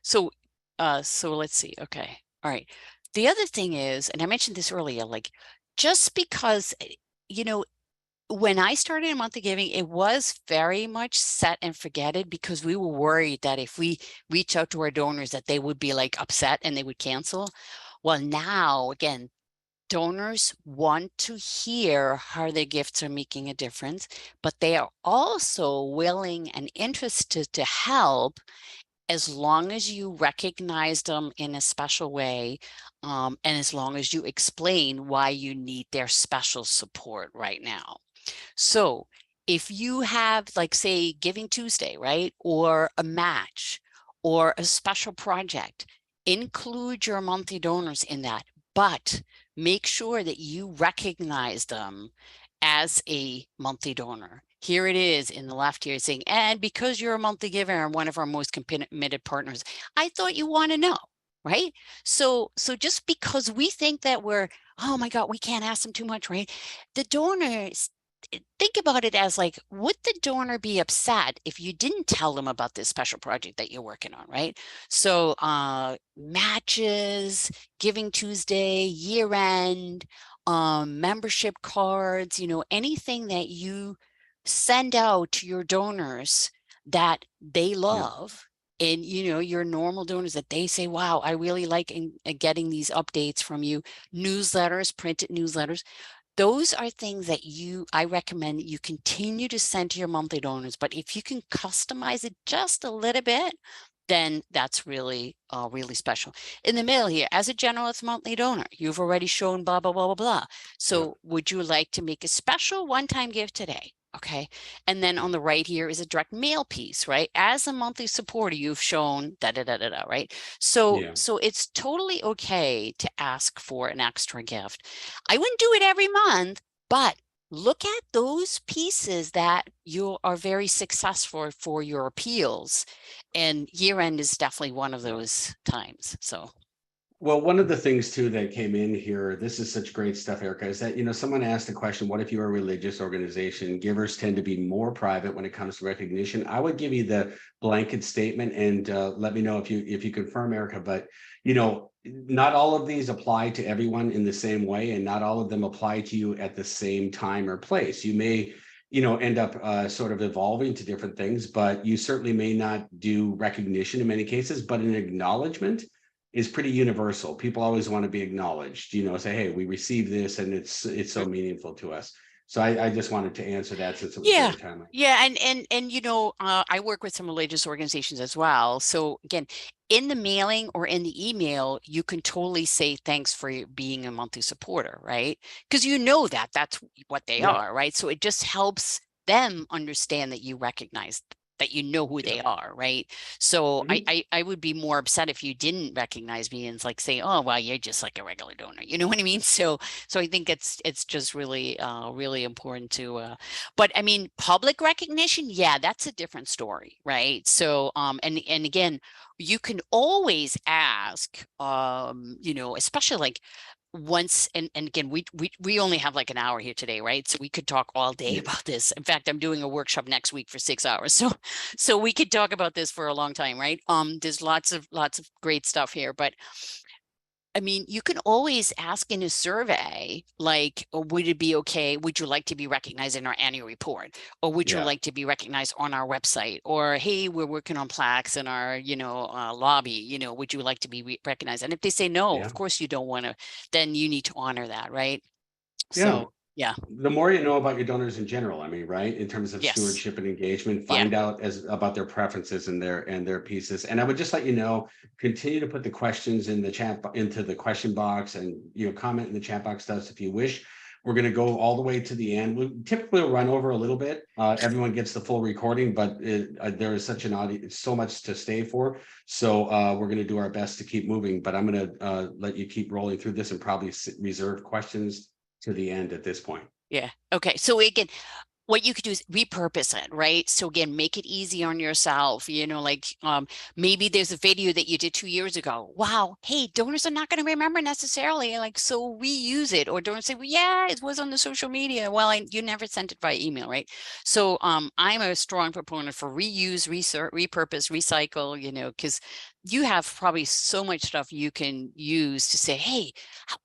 So let's see. Okay. All right. The other thing is, and I mentioned this earlier, like just because, you know, when I started in monthly giving, it was very much set and forget it because we were worried that if we reach out to our donors that they would be like upset and they would cancel. Well, now again, donors want to hear how their gifts are making a difference, but they are also willing and interested to help as long as you recognize them in a special way, and as long as you explain why you need their special support right now. So if you have, like, say, Giving Tuesday, right? Or a match or a special project, include your monthly donors in that, but make sure that you recognize them as a monthly donor. Here it is in the left here saying, and because you're a monthly giver and one of our most committed partners, I thought you want to know, right? So just because we think that we're, oh my God, we can't ask them too much, right? The donors, think about it as like, would the donor be upset if you didn't tell them about this special project that you're working on, right? So matches, Giving Tuesday, year end, membership cards, anything that you send out to your donors that they Yeah. love. And your normal donors that they say, wow, I really like getting these updates from you. Newsletters, printed newsletters, those are things that I recommend that you continue to send to your monthly donors. But if you can customize it just a little bit, then that's really, really special. In the middle here, as a generous monthly donor, you've already shown blah, blah, blah, blah, blah. So would you like to make a special one-time gift today? Okay. And then on the right here is a direct mail piece, right? As a monthly supporter, you've shown da, da, da, da, da, right? So it's totally okay to ask for an extra gift. I wouldn't do it every month, but look at those pieces that you are very successful for your appeals. And year end is definitely one of those times. So. Well, one of the things too that came in here, this is such great stuff, Erica, is that, someone asked the question, what if you're a religious organization? Givers tend to be more private when it comes to recognition. I would give you the blanket statement and let me know if you confirm, Erica, but, not all of these apply to everyone in the same way, and not all of them apply to you at the same time or place. You may end up sort of evolving to different things, but you certainly may not do recognition in many cases, but an acknowledgement is pretty universal. People always want to be acknowledged, say, hey, we received this and it's so meaningful to us. So I just wanted to answer that since it was very timely. Yeah. And I work with some religious organizations as well. So again, in the mailing or in the email, you can totally say thanks for being a monthly supporter, right? Because that's what they are, right? So it just helps them understand that you recognize that who they are, right? So I would be more upset if you didn't recognize me and it's like say, oh, well, you're just like a regular donor. You know what I mean? So I think it's just really, really important to, but I mean, public recognition, yeah, that's a different story, right? So, and again, you can always ask, especially like once, and again, we only have like an hour here today, right? So we could talk all day about this. In fact, I'm doing a workshop next week for 6 hours. So we could talk about this for a long time, right? There's lots of great stuff here, but I mean, you can always ask in a survey, like, would it be okay? Would you like to be recognized in our annual report? Or would you like to be recognized on our website? Or, hey, we're working on plaques in our, lobby, would you like to be recognized? And if they say no, of course you don't want to, then you need to honor that, right? So, yeah. The more you know about your donors in general, I mean, right, in terms of stewardship and engagement, find out about their preferences and their pieces. And I would just let you know, continue to put the questions in the chat into the question box, and comment in the chat box to us if you wish. We're going to go all the way to the end. We typically run over a little bit. Everyone gets the full recording, but there is such an audience, so much to stay for. So we're going to do our best to keep moving. But I'm going to let you keep rolling through this and probably reserve questions to the end at this point. Yeah. Okay. So again, what you could do is repurpose it, right? So again, make it easy on yourself. Maybe there's a video that you did 2 years ago. Wow, hey, donors are not going to remember necessarily, so reuse it. Or donors say, well, yeah, it was on the social media. Well, you never sent it by email, right? So I'm a strong proponent for reuse, repurpose, recycle, because you have probably so much stuff you can use to say, hey,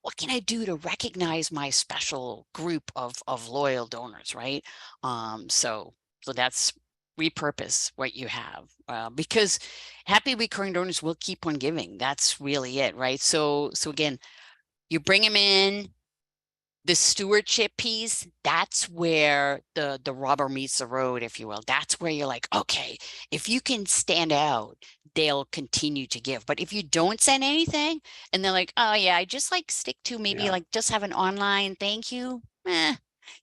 what can I do to recognize my special group of loyal donors, right? So that's repurpose what you have, because happy recurring donors will keep on giving. That's really it, right? So again, you bring them in. The stewardship piece, that's where the rubber meets the road, if you will. That's where you're like, okay, if you can stand out, they'll continue to give. But if you don't send anything and they're like, oh yeah, I just stick to maybe just have an online thank you,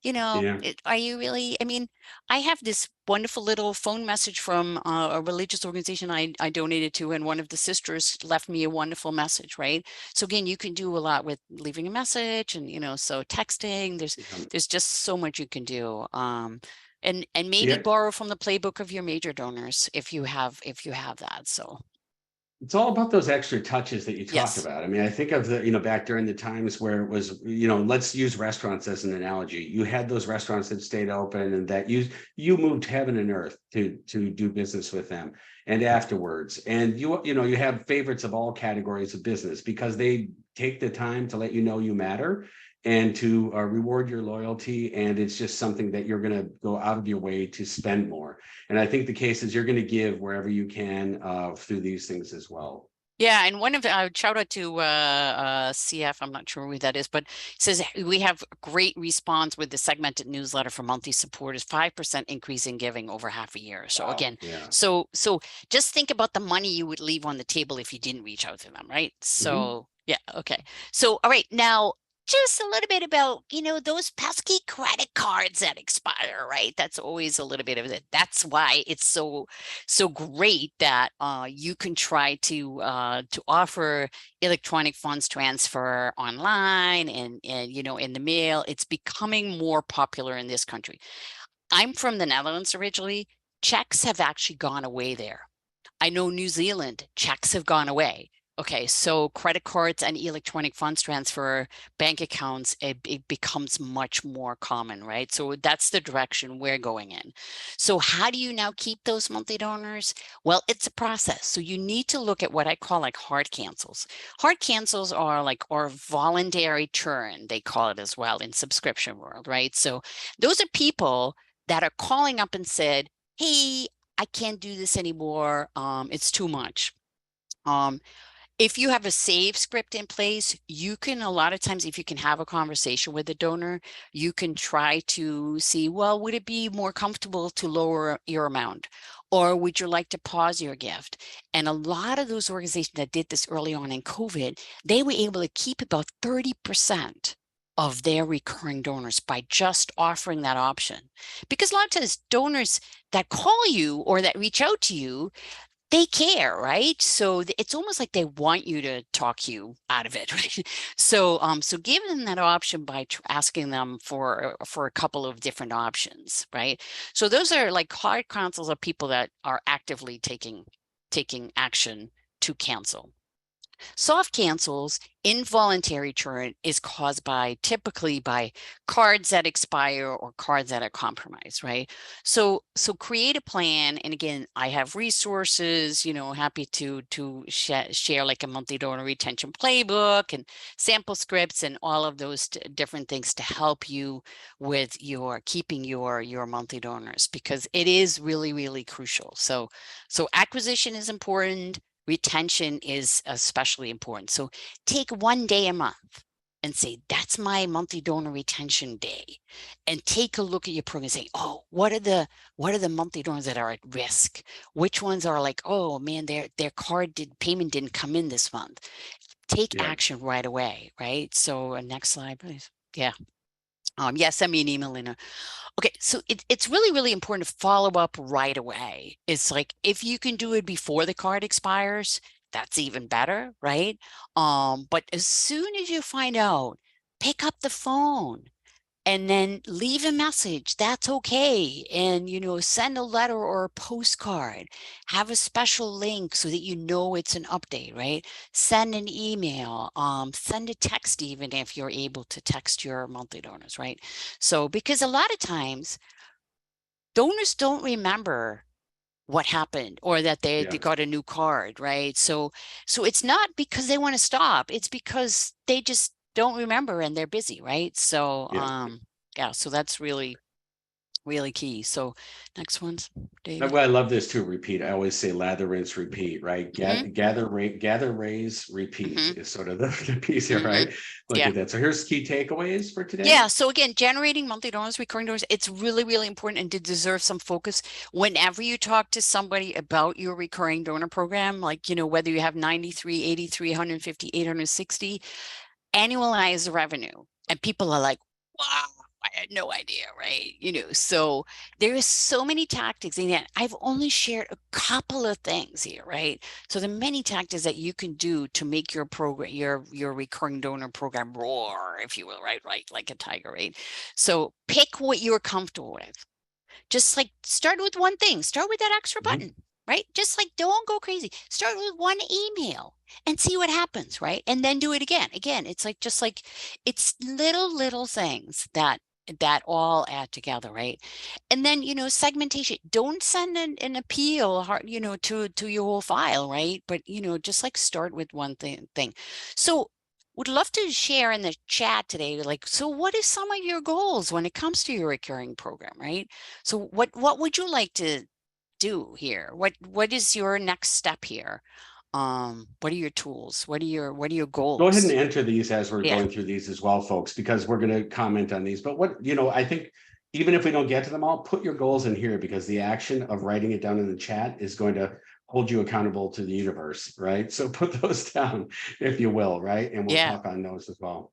Yeah. are you really, I mean, I have this wonderful little phone message from a religious organization I donated to, and one of the sisters left me a wonderful message, right? So again, you can do a lot with leaving a message and, so texting, Yeah. there's just so much you can do. And maybe Yeah. borrow from the playbook of your major donors if you have that. So It's all about those extra touches that you talk yes. about. I mean, I think of back during the times where it was, let's use restaurants as an analogy. You had those restaurants that stayed open and that you moved heaven and earth to do business with them and afterwards. And you have favorites of all categories of business because they take the time to let you know you matter and to reward your loyalty. And it's just something that you're going to go out of your way to spend more. And I think the case is you're going to give wherever you can through these things as well. Yeah, and one of the shout out to CF, I'm not sure who that is, but it says we have great response with the segmented newsletter for monthly supporters, 5% increase in giving over half a year. So Wow. again, Yeah. so just think about the money you would leave on the table if you didn't reach out to them, right? Mhm. So yeah, okay. So all right, now just a little bit about, those pesky credit cards that expire, right? That's always a little bit of it. That's why it's so great that you can try to offer electronic funds transfer online and in the mail. It's becoming more popular in this country. I'm from the Netherlands originally. Checks have actually gone away there. I know New Zealand, checks have gone away. Okay, so credit cards and electronic funds transfer, bank accounts, it becomes much more common, right? So that's the direction we're going in. So how do you now keep those monthly donors? Well, it's a process. So you need to look at what I call like hard cancels. Hard cancels are like, or voluntary churn, they call it as well in subscription world, right? So those are people that are calling up and said, hey, I can't do this anymore. It's too much. Um, if you have a save script in place, you can, a lot of times, if you can have a conversation with the donor, you can try to see, well, would it be more comfortable to lower your amount? Or would you like to pause your gift? And a lot of those organizations that did this early on in COVID, they were able to keep about 30% of their recurring donors by just offering that option. Because a lot of times donors that call you or that reach out to you, they care, right? So it's almost like they want you to talk you out of it, right? So give them that option by asking them for a couple of different options, right? So those are like hard cancels of people that are actively taking action to cancel. Soft cancels, involuntary churn, is caused typically by cards that expire or cards that are compromised, right? So create a plan. And again, I have resources, happy to share like a monthly donor retention playbook and sample scripts and all of those different things to help you with your keeping your monthly donors, because it is really, really crucial. So acquisition is important. Retention is especially important. So take one day a month and say, that's my monthly donor retention day. And take a look at your program and say, oh, what are the monthly donors that are at risk? Which ones are like, oh man, their payment didn't come in this month. Take Yeah. action right away, right? So next slide, please. Yeah. Send me an email, Lena. Okay, so it's really, really important to follow up right away. It's like if you can do it before the card expires, that's even better, right? But as soon as you find out, pick up the phone and then leave a message. That's okay. And, send a letter or a postcard. Have a special link so that it's an update, right? Send an email, send a text, even if you're able to text your monthly donors, right? So, because a lot of times donors don't remember what happened or that they Yeah. got a new card, right? So it's not because they want to stop. It's because they just don't remember and they're busy, right? So Yeah. yeah, so that's really, really key. So next one's David. I love this too. Repeat. I always say lather, rinse, repeat. Right. Mm-hmm, Gather, raise, repeat mm-hmm, is sort of the piece here. mm-hmm. Right. Look Yeah. at that. So here's key takeaways for today. Yeah, so again, generating monthly donors, recurring donors, it's really, really important and to deserve some focus. Whenever you talk to somebody about your recurring donor program, like, whether you have 93, 83, 150, 860, annualize the revenue. And people are like, wow, had no idea, right? So there is so many tactics, and yet I've only shared a couple of things here, right? So the many tactics that you can do to make your program, your recurring donor program roar, if you will, right? Like a tiger, right? So pick what you're comfortable with. Just like start with one thing, start with that extra button, right? Just like don't go crazy. Start with one email and see what happens, right? And then do it again. Again, it's like just like it's little things that all add together, right? And then segmentation. Don't send an appeal to your whole file, right? But just like start with one thing. So would love to share in the chat today, like, so what is some of your goals when it comes to your recurring program, right? So what would you like to do here? What is your next step here? What are your tools? What are your Go ahead and goals? enter these as we're Yeah. going through these as well, folks, because we're going to comment on these. But I think even if we don't get to them all, put your goals in here, because the action of writing it down in the chat is going to hold you accountable to the universe, right? So put those down, if you will, right? And we'll Yeah. talk on those as well.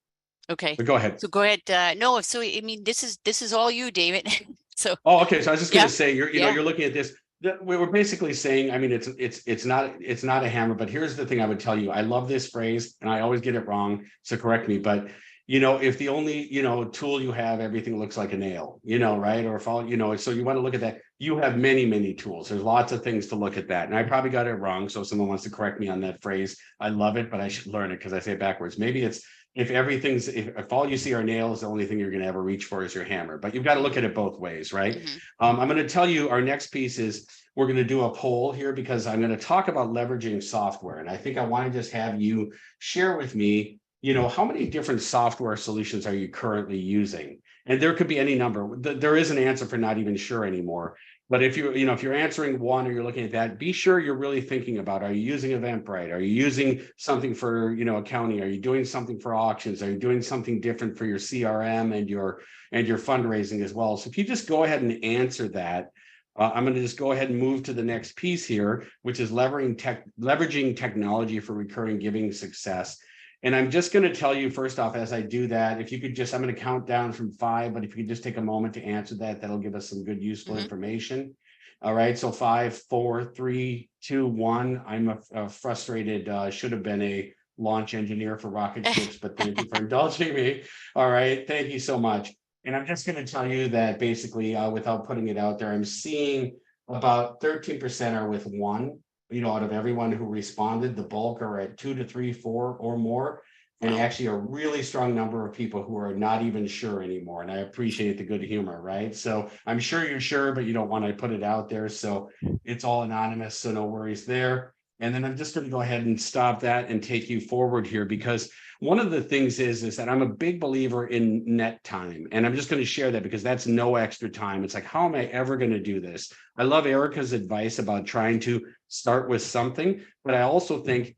Okay. But go ahead. So go ahead. No, so I mean, this is all you, David. So Oh, okay. So I was just going to say, yeah. you're looking at this. We were basically saying, I mean, it's not a hammer, but here's the thing I would tell you. I love this phrase, and I always get it wrong, so correct me. But if the only tool you have, everything looks like a nail, right? Or if all so you want to look at that. You have many tools. There's lots of things to look at that, and I probably got it wrong. So if someone wants to correct me on that phrase, I love it, but I should learn it because I say it backwards. Maybe it's if all you see are nails, the only thing you're going to ever reach for is your hammer. But you've got to look at it both ways, right? I'm going to tell you our next piece is we're going to do a poll here, because I'm going to talk about leveraging software. And I think I want to just have you share with me, how many different software solutions are you currently using? And there could be any number. There is an answer for not even sure anymore. But if you're answering one or you're looking at that, be sure you're really thinking about, are you using Eventbrite? Are you using something for, accounting? Are you doing something for auctions? Are you doing something different for your CRM and your fundraising as well? So if you just go ahead and answer that, I'm going to just go ahead and move to the next piece here, which is leveraging technology for recurring giving success. And I'm just going to tell you first off, as I do that, if you could just, I'm going to count down from 5, but if you could just take a moment to answer that, that'll give us some good, useful information. All right. So 5, 4, 3, 2, 1. I'm a frustrated, should have been a launch engineer for rocket ships, but thank you for indulging me. All right. Thank you so much. And I'm just going to tell you that basically, without putting it out there, I'm seeing about 13% are with 1. Out of everyone who responded, the bulk are at 2 to 3, 4 or more, and actually a really strong number of people who are not even sure anymore. And I appreciate the good humor, right? So I'm sure you're sure, but you don't want to put it out there. So it's all anonymous, so no worries there. And then I'm just going to go ahead and stop that and take you forward here, because one of the things is that I'm a big believer in net time. And I'm just going to share that because that's no extra time. It's like, how am I ever going to do this? I love Erica's advice about trying to start with something, but I also think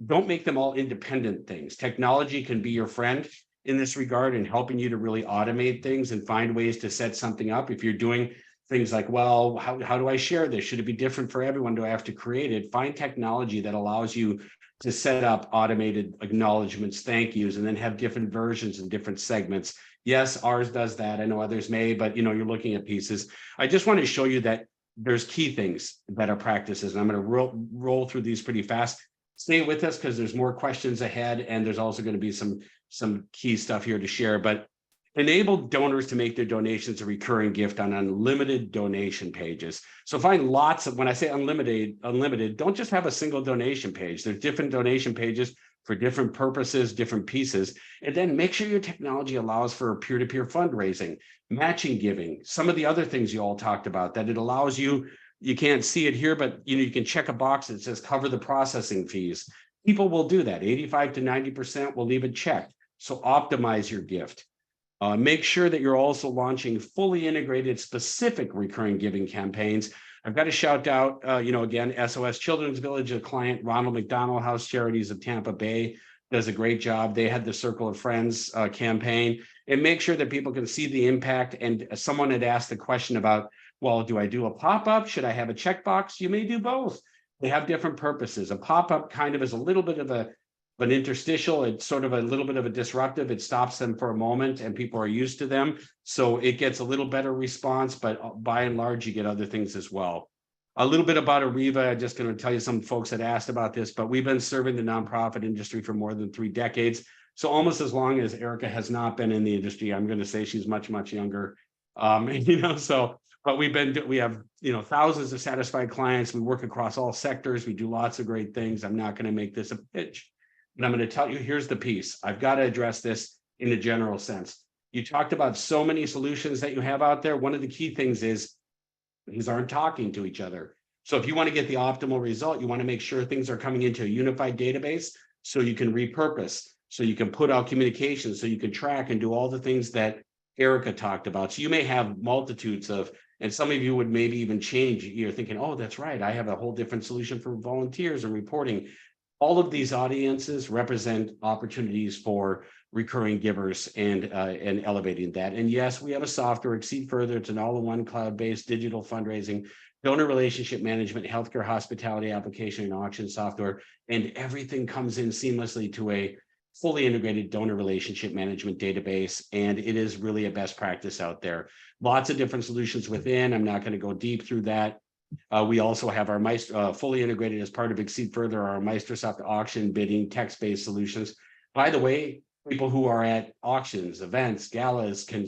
don't make them all independent things. Technology can be your friend in this regard and helping you to really automate things and find ways to set something up. If you're doing things like, well, how do I share this? Should it be different for everyone? Do I have to create it? Find technology that allows you to set up automated acknowledgements, thank yous, and then have different versions and different segments. Yes, ours does that. I know others may, but you're looking at pieces. I just want to show you that there's key things that are practices, and I'm going to roll through these pretty fast. Stay with us because there's more questions ahead, and there's also going to be some key stuff here to share. But enable donors to make their donations a recurring gift on unlimited donation pages. So find lots of, when I say unlimited, don't just have a single donation page. There's different donation pages for different purposes, different pieces. And then make sure your technology allows for peer-to-peer fundraising, matching giving, some of the other things you all talked about, that it allows you can't see it here, but you can check a box that says cover the processing fees. People will do that. 85 to 90% will leave it checked. So optimize your gift. Make sure that you're also launching fully integrated, specific recurring giving campaigns. I've got to shout out, again, SOS Children's Village, a client, Ronald McDonald House Charities of Tampa Bay, does a great job. They had the Circle of Friends campaign, and make sure that people can see the impact. And someone had asked the question about, well, do I do a pop-up? Should I have a checkbox? You may do both. They have different purposes. A pop-up kind of is a little bit of a an interstitial. It's sort of a little bit of a disruptive. It stops them for a moment and people are used to them. So it gets a little better response, but by and large, you get other things as well. A little bit about Arreva. I'm just going to tell you, some folks had asked about this, but we've been serving the nonprofit industry for more than 3 decades. So almost as long as Erica has not been in the industry. I'm going to say she's much, much younger. So, but we have, thousands of satisfied clients. We work across all sectors. We do lots of great things. I'm not going to make this a pitch, but I'm going to tell you, here's the piece. I've got to address this in a general sense. You talked about so many solutions that you have out there. One of the key things is these aren't talking to each other. So if you want to get the optimal result, you want to make sure things are coming into a unified database so you can repurpose, so you can put out communications, so you can track and do all the things that Erica talked about. So you may have multitudes of, and some of you would maybe even change. You're thinking, oh, that's right, I have a whole different solution for volunteers and reporting. All of these audiences represent opportunities for recurring givers and elevating that. And yes, we have a software, ExceedFurther. It's an all-in-one cloud-based digital fundraising, donor relationship management, healthcare hospitality application, and auction software. And everything comes in seamlessly to a fully integrated donor relationship management database. And it is really a best practice out there. Lots of different solutions within. I'm not going to go deep through that. We also have our fully integrated as part of ExceedFurther, our MaestroAuction bidding text-based solutions. By the way, people who are at auctions, events, galas can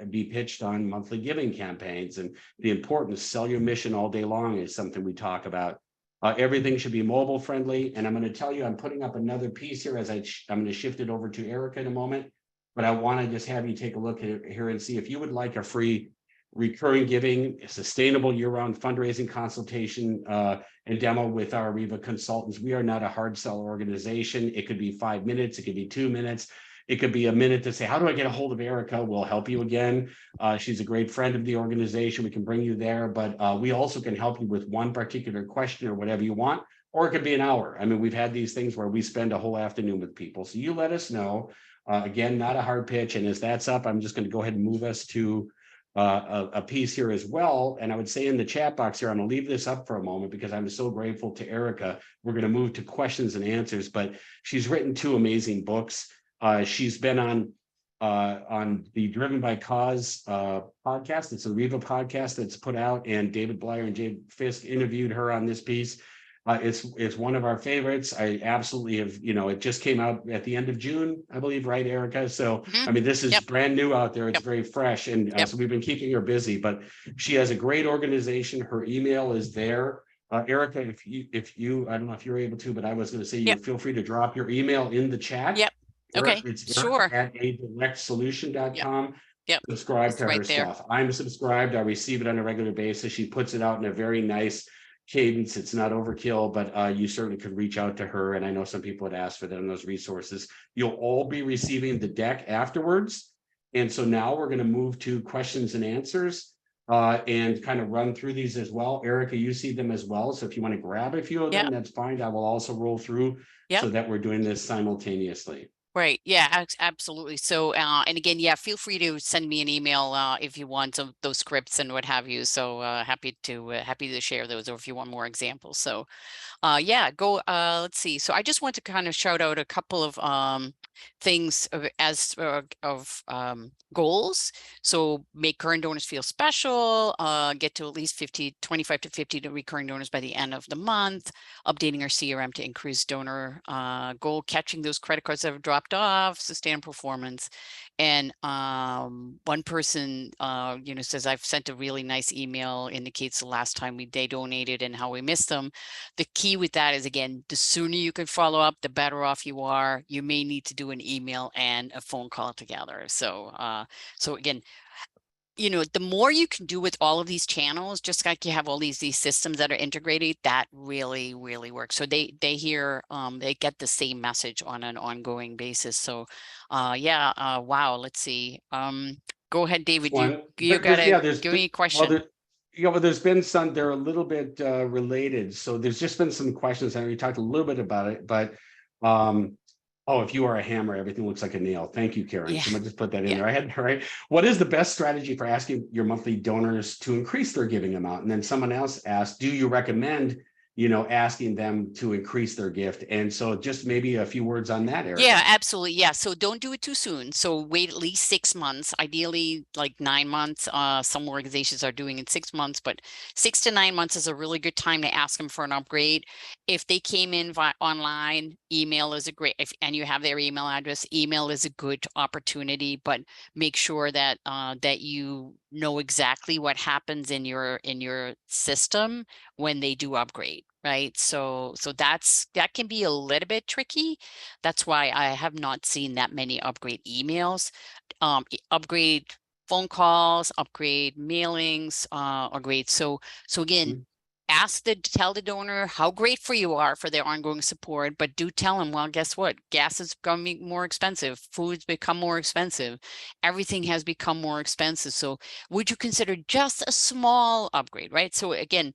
be pitched on monthly giving campaigns, and the importance, sell your mission all day long, is something we talk about. Everything should be mobile friendly. And I'm going to tell you, I'm putting up another piece here as I'm going to shift it over to Erica in a moment, but I want to just have you take a look at it here and see if you would like a free recurring giving, sustainable year-round fundraising consultation and demo with our Arreva consultants. We are not a hard sell organization. It could be 5 minutes. It could be 2 minutes. It could be a minute to say, how do I get a hold of Erica? We'll help you again. She's a great friend of the organization. We can bring you there, but we also can help you with one particular question or whatever you want, or it could be an hour. I mean, we've had these things where we spend a whole afternoon with people. So you let us know. Again, not a hard pitch. And as that's up, I'm just going to go ahead and move us to a piece here as well. And I would say in the chat box here, I'm going to leave this up for a moment because I'm so grateful to Erica. We're going to move to questions and answers, but she's written 2 amazing books. She's been on the Driven by Cause podcast. It's a Arreva podcast that's put out, and David Blyer and Jay Fisk interviewed her on this piece. It's one of our favorites. I absolutely have, it just came out at the end of June, I believe, right, Erica? So, I mean, this is brand new out there. It's very fresh. And so we've been keeping her busy, but she has a great organization. Her email is there. Erica, if you, I don't know if you're able to, but I was going to say, you feel free to drop your email in the chat. Okay, It's sure. at adirectsolution.com. Subscribe it's to right her there. stuff. I'm subscribed. I receive it on a regular basis. She puts it out in a very nice cadence. It's not overkill, but you certainly could reach out to her. And I know some people had asked for them, those resources. You'll all be receiving the deck afterwards. And so now we're going to move to questions and answers and kind of run through these as well. Erica, you see them as well. So if you want to grab a few of them, that's fine. I will also roll through so that we're doing this simultaneously. Right. Yeah, absolutely. So, and again, feel free to send me an email if you want those scripts and what have you. So happy to share those, or if you want more examples. So let's see. So I just want to kind of shout out a couple of things of goals. So make current donors feel special, get to at least 25 to 50 recurring donors by the end of the month, updating our CRM to increase donor goal, catching those credit cards that have dropped off, sustain performance. And one person, says, I've sent a really nice email, indicates the last time they donated and how we missed them. The key with that is, again, the sooner you can follow up, the better off you are. You may need to do an email and a phone call together. So, so again, the more you can do with all of these channels, just like you have all these systems that are integrated, that really, really works. So they get the same message on an ongoing basis. So, wow. Let's see. Go ahead, David. You gotta give me a question. Well, there's been some, they're a little bit related. So there's just been some questions, and we talked a little bit about it, but if you are a hammer, everything looks like a nail. Thank you, Karen. Someone just put that in there. I had, right. What is the best strategy for asking your monthly donors to increase their giving amount? And then someone else asked, do you recommend asking them to increase their gift. And so just maybe a few words on that, Erica. Yeah, absolutely. Yeah. So don't do it too soon. So wait at least 6 months, ideally like 9 months. Some organizations are doing it 6 months, but 6 to 9 months is a really good time to ask them for an upgrade. If they came in via online, email is a great, and you have their email address, email is a good opportunity, but make sure that that you know exactly what happens in your system when they do upgrade, right? So that can be a little bit tricky. That's why I have not seen that many upgrade emails, upgrade phone calls, upgrade mailings, upgrade. So again, tell the donor how grateful you are for their ongoing support, but do tell them, well, guess what? Gas is becoming more expensive. Food's become more expensive. Everything has become more expensive. So would you consider just a small upgrade, right? So again,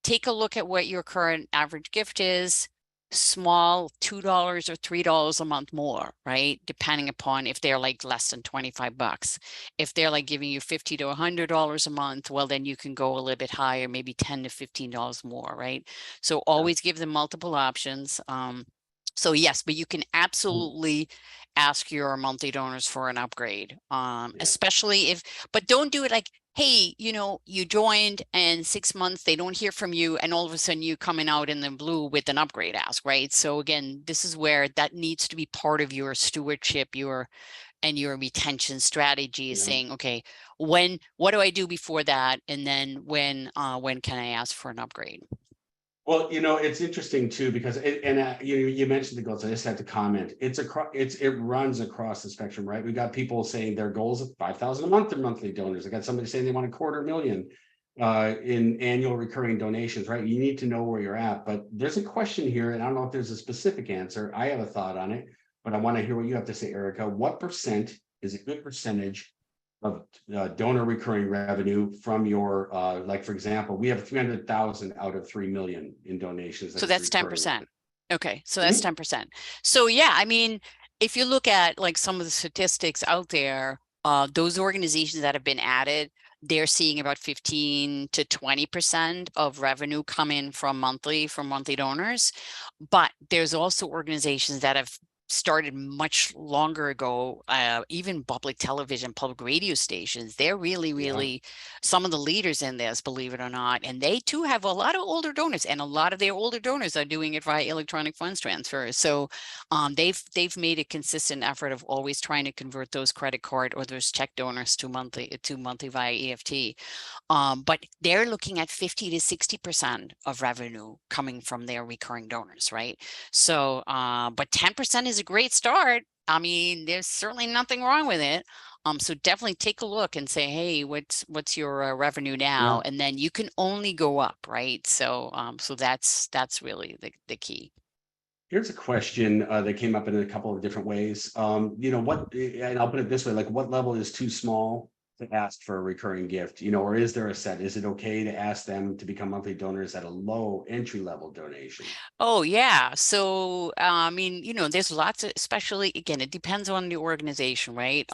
take a look at what your current average gift is. Small, $2 or $3 a month more, right? Depending upon if they're like less than 25 bucks. If they're like giving you $50 to $100 a month, well, then you can go a little bit higher, maybe $10 to $15 more, right? So always give them multiple options. So yes, but you can absolutely ask your monthly donors for an upgrade, especially but don't do it like, hey, you joined and 6 months, they don't hear from you, and all of a sudden you coming out in the blue with an upgrade ask, right? So again, this is where that needs to be part of your stewardship, your retention strategy is saying, okay, what do I do before that? And then when can I ask for an upgrade? Well, it's interesting too, because you mentioned the goals. I just had to comment. It runs across the spectrum, right? We got people saying their goals of 5,000 a month in monthly donors. I got somebody saying they want $250,000 in annual recurring donations, right? You need to know where you're at. But there's a question here, and I don't know if there's a specific answer. I have a thought on it, but I want to hear what you have to say, Erica. What percent is a good percentage of donor recurring revenue from your like, for example, we have 300,000 out of 3 million in donations. So that's 10%. Okay, so that's 10%. So yeah, I mean, if you look at like some of the statistics out there, those organizations that have been added, they're seeing about 15 to 20% of revenue come in from monthly donors. But there's also organizations that have started much longer ago, even public television, public radio stations. They're really some of the leaders in this, believe it or not, and they too have a lot of older donors, and a lot of their older donors are doing it via electronic funds transfers. So they've made a consistent effort of always trying to convert those credit card or those check donors to monthly via EFT. But they're looking at 50 to 60% of revenue coming from their recurring donors, right? So, but 10% is a great start. I mean, there's certainly nothing wrong with it. So definitely take a look and say, hey, what's your revenue now? And then you can only go up, right? So, so that's really the key. Here's a question that came up in a couple of different ways. And I'll put it this way, like, what level is too small to ask for a recurring gift, or is there a set? Is it okay to ask them to become monthly donors at a low entry level donation? Oh yeah. So I mean, there's lots of, especially again, it depends on the organization, right?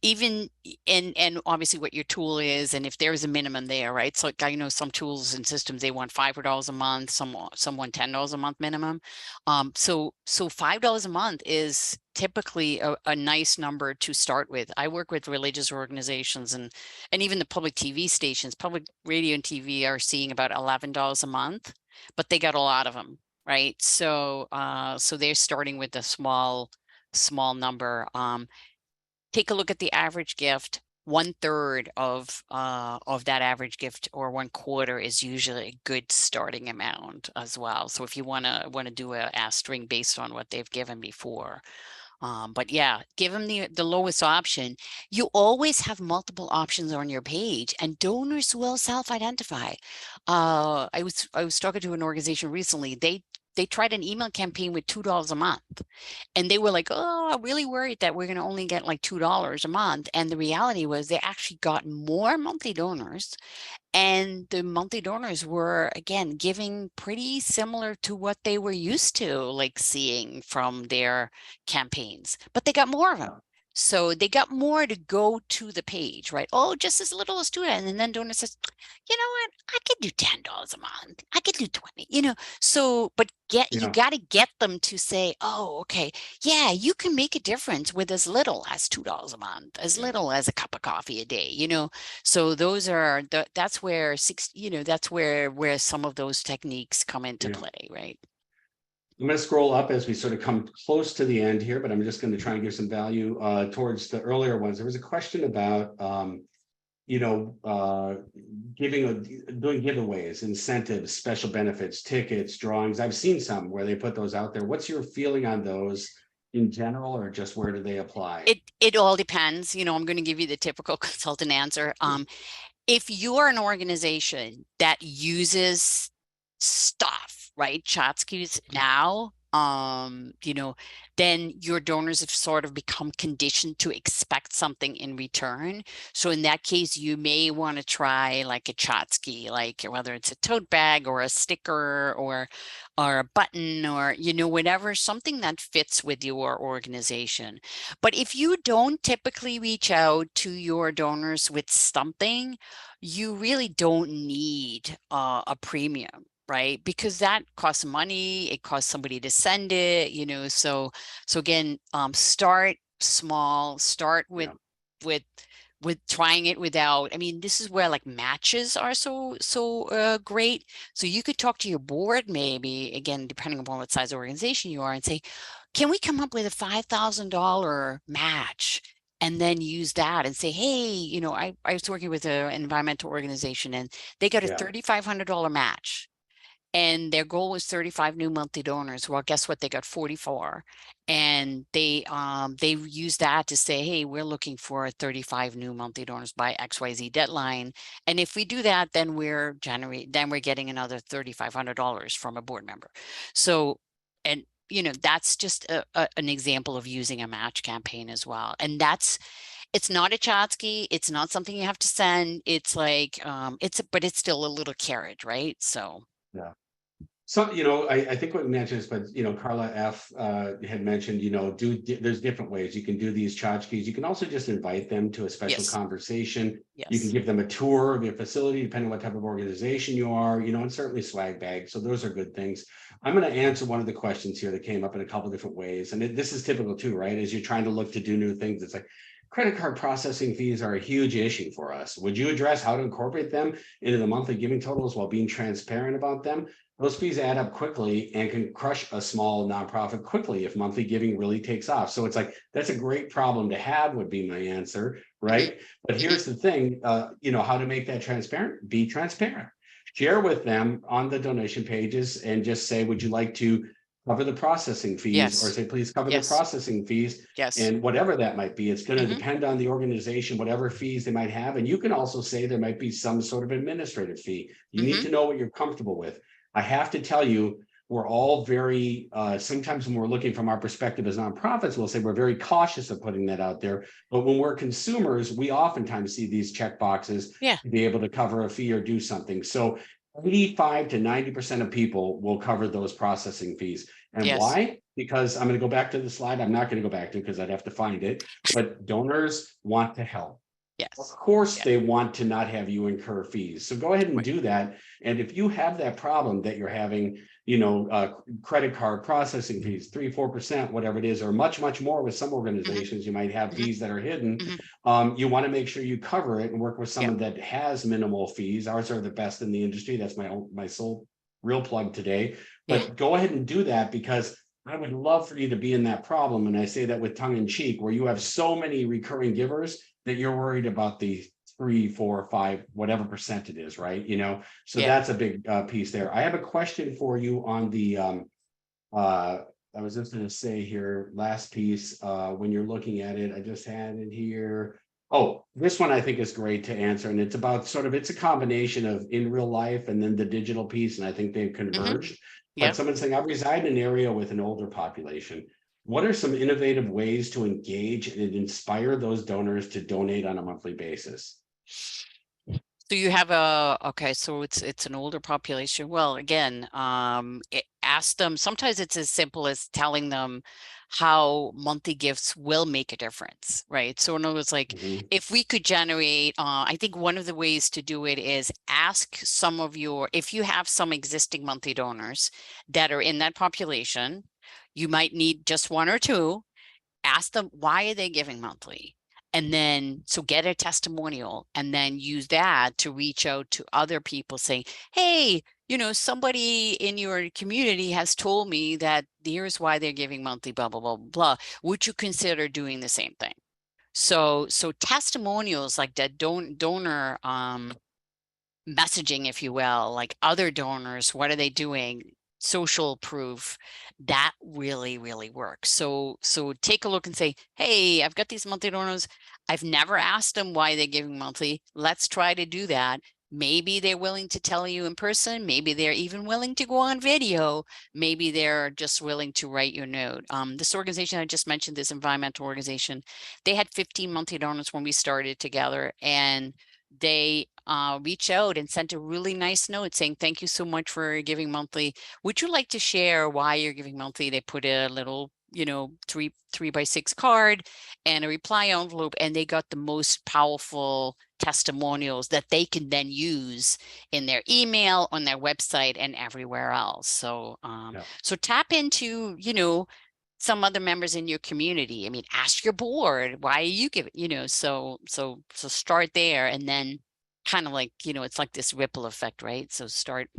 Even and obviously what your tool is, and if there's a minimum there, right? So like, I know some tools and systems, they want $5 a month, some want $10 a month minimum. So $5 a month is typically a nice number to start with. I work with religious organizations and even the public TV stations, public radio and TV are seeing about $11 a month, but they got a lot of them, right? So so they're starting with a small number. Take a look at the average gift. 1/3 of that average gift, or 1/4, is usually a good starting amount as well. So if you want to do a ask string based on what they've given before. But yeah, give them the lowest option. You always have multiple options on your page, and donors will self-identify. I was talking to an organization recently. They tried an email campaign with $2 a month, and they were like, oh, I'm really worried that we're going to only get like $2 a month. And the reality was they actually got more monthly donors, and the monthly donors were, again, giving pretty similar to what they were used to like seeing from their campaigns, but they got more of them. So they got more to go to the page, right? Oh, just as little as 2. And then donor says, you know what? I could do $10 a month. I could do 20, So, but you Yeah, got to get them to say, oh, okay, yeah, you can make a difference with as little as $2 a month, as yeah, little as a cup of coffee a day. So those are that's where that's where some of those techniques come into yeah. play, right? I'm going to scroll up as we sort of come close to the end here, but I'm just going to try and give some value towards the earlier ones. There was a question about, doing giveaways, incentives, special benefits, tickets, drawings. I've seen some where they put those out there. What's your feeling on those in general, or just where do they apply? It all depends. I'm going to give you the typical consultant answer. If you're an organization that uses stuff, right, tchotchkes now, then your donors have sort of become conditioned to expect something in return. So in that case, you may want to try like a tchotchke, like whether it's a tote bag or a sticker or a button or whatever, something that fits with your organization. But if you don't typically reach out to your donors with something, you really don't need a premium, right? Because that costs money. It costs somebody to send it, so again, start small, start with Yeah, with with trying it without. I mean, this is where like matches are so great. So you could talk to your board, maybe, again, depending upon what size organization you are, and say, can we come up with a $5,000 match? And then use that and say, hey, I was working with an environmental organization and they got a yeah, $3,500 match and their goal was 35 new monthly donors. Well, guess what? They got 44. And they use that to say, hey, we're looking for 35 new monthly donors by XYZ deadline. And if we do that, then we're getting another $3,500 from a board member. So, and that's just an example of using a match campaign as well. And it's not a tchotchke. It's not something you have to send. It's like, but it's still a little carrot, right? So. yeah. So, I think what we mentioned is, but, Carla F. Had mentioned, there's different ways you can do these tchotchkes. You can also just invite them to a special Yes. conversation. You can Yes. give them a tour of your facility, depending on what type of organization you are, and certainly swag bags. So those are good things. I'm going to answer one of the questions here that came up in a couple different ways. And this is typical too, right? As you're trying to look to do new things, it's like credit card processing fees are a huge issue for us. Would you address how to incorporate them into the monthly giving totals while being transparent about them? Those fees add up quickly and can crush a small nonprofit quickly if monthly giving really takes off. So it's like, that's a great problem to have, would be my answer, Mhm. right? But Mhm. here's the thing, how to make that transparent, be transparent. Share with them on the donation pages and just say, would you like to cover the processing fees, or Yes. say, please cover the Yes. processing fees, Yes. and whatever that might be. It's going to Mhm. depend on the organization, whatever fees they might have. And you can also say there might be some sort of administrative fee. You need Mhm. to know what you're comfortable with. I have to tell you, we're all very, sometimes when we're looking from our perspective as nonprofits, we'll say we're very cautious of putting that out there. But when we're consumers, we oftentimes see these check boxes Yeah. to be able to cover a fee or do something. So 85 to 90% of people will cover those processing fees. And Yes. why? Because I'm going to go back to the slide. I'm not going to go back to it because I'd have to find it. But donors want to help. Of Yes. course, Yeah. they want to not have you incur fees. So go ahead and Right. do that. And if you have that problem that you're having, credit card processing fees, 3-4%, whatever it is, or much, much more with some Mhm. organizations, you might have Mhm. fees that are hidden. Mhm. You want to make sure you cover it and work with Yep. someone that has minimal fees. Ours are the best in the industry. That's my sole real plug today. Yeah. But go ahead and do that, because I would love for you to be in that problem. And I say that with tongue in cheek, where you have so many recurring givers that you're worried about the 3, 4, 5, whatever percent it is, right? So Yeah. that's a big piece there. I have a question for you on the I was just going to say here, last piece, when you're looking at it, I just had it here. Oh, this one I think is great to answer. And it's about it's a combination of in real life and then the digital piece. And I think they've Mhm. converged. But Yeah. someone's saying, I reside in an area with an older population. What are some innovative ways to engage and inspire those donors to donate on a monthly basis? So okay, so it's an older population. Well, again, ask them. Sometimes it's as simple as telling them how monthly gifts will make a difference, right? So in other words, like if we could generate, I think one of the ways to do it is ask some of if you have some existing monthly donors that are in that population, you might need just one or two, ask them, why are they giving monthly? And then, so get a testimonial and then use that to reach out to other people saying, hey, somebody in your community has told me that here's why they're giving monthly, blah, blah, blah, blah. Would you consider doing the same thing? So testimonials like that donor messaging, if you will, like other donors, what are they doing? Social proof, that really, really works. So take a look and say, hey, I've got these monthly donors. I've never asked them why they're giving monthly. Let's try to do that. Maybe they're willing to tell you in person. Maybe they're even willing to go on video. Maybe they're just willing to write you a note. This organization I just mentioned, this environmental organization, they had 15 monthly donors when we started together, and they reached out and sent a really nice note saying, thank you so much for giving monthly. Would you like to share why you're giving monthly? They put a little, 3x6 card and a reply envelope, and they got the most powerful testimonials that they can then use in their email, on their website, and everywhere else. So, so tap into, some other members in your community. I mean, ask your board, why are you giving, so start there, and then kind of like, it's like this ripple effect, right? So start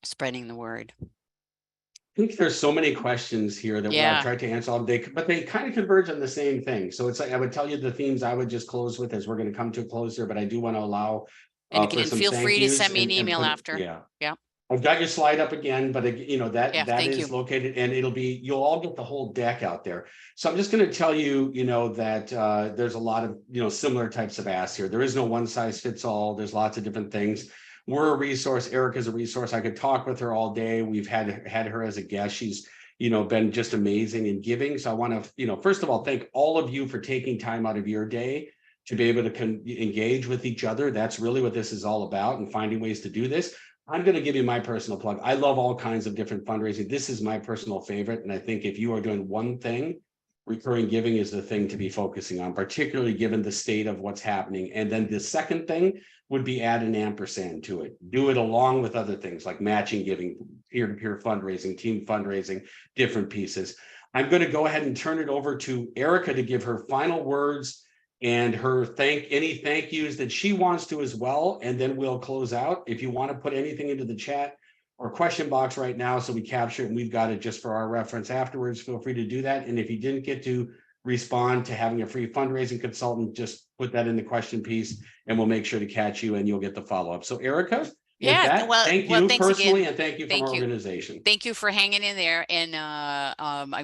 spreading the word. I think there's so many questions here that I've tried to answer all day, but they kind of converge on the same thing. So it's like, I would tell you the themes I would just close with as we're going to come to a close here, but I do want to allow and again, for some feel free to send me an and email after. Yeah. I've got your slide up again, but that is located, and you'll all get the whole deck out there. So I'm just going to tell you, that there's a lot of, similar types of asks here. There is no one size fits all. There's lots of different things. We're a resource. Erica's a resource. I could talk with her all day. We've had her as a guest. She's, been just amazing in giving. So I want to, first of all, thank all of you for taking time out of your day to be able to engage with each other. That's really what this is all about, and finding ways to do this. I'm going to give you my personal plug. I love all kinds of different fundraising. This is my personal favorite. And I think if you are doing one thing, recurring giving is the thing to be focusing on, particularly given the state of what's happening. And then the second thing would be add an ampersand to it. Do it along with other things like matching giving, peer-to-peer fundraising, team fundraising, different pieces. I'm going to go ahead and turn it over to Erica to give her final words and her any thank yous that she wants to as well. And then we'll close out. If you want to put anything into the chat or question box right now, so we capture it and we've got it just for our reference afterwards, feel free to do that. And if you didn't get to respond to having a free fundraising consultant, just put that in the question piece and we'll make sure to catch you and you'll get the follow-up. So Erica, thank you personally, again. And thank you from our organization. Thank you for hanging in there. And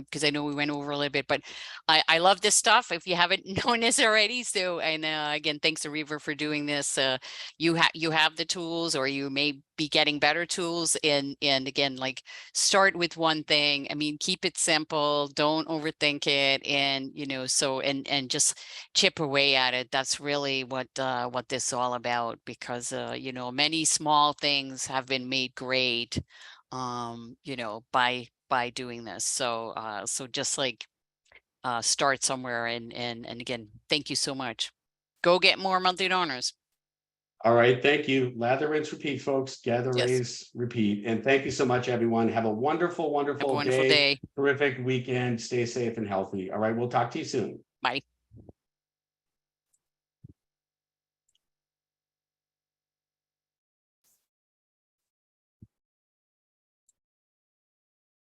because I know we went over a little bit, but I love this stuff. If you haven't known this already, so and again, thanks Arreva for doing this. You have the tools, or you may be getting better tools, and again, like, start with one thing. I mean, keep it simple, don't overthink it, and and just chip away at it. That's really what this is all about, because many small things have been made great by doing this. So just like start somewhere, and again, thank you so much. Go get more monthly donors. All right, thank you. Lather, rinse, repeat, folks. Gather, raise, repeat. And thank you so much, everyone. Have a wonderful day. Terrific weekend. Stay safe and healthy. All right, we'll talk to you soon. Bye.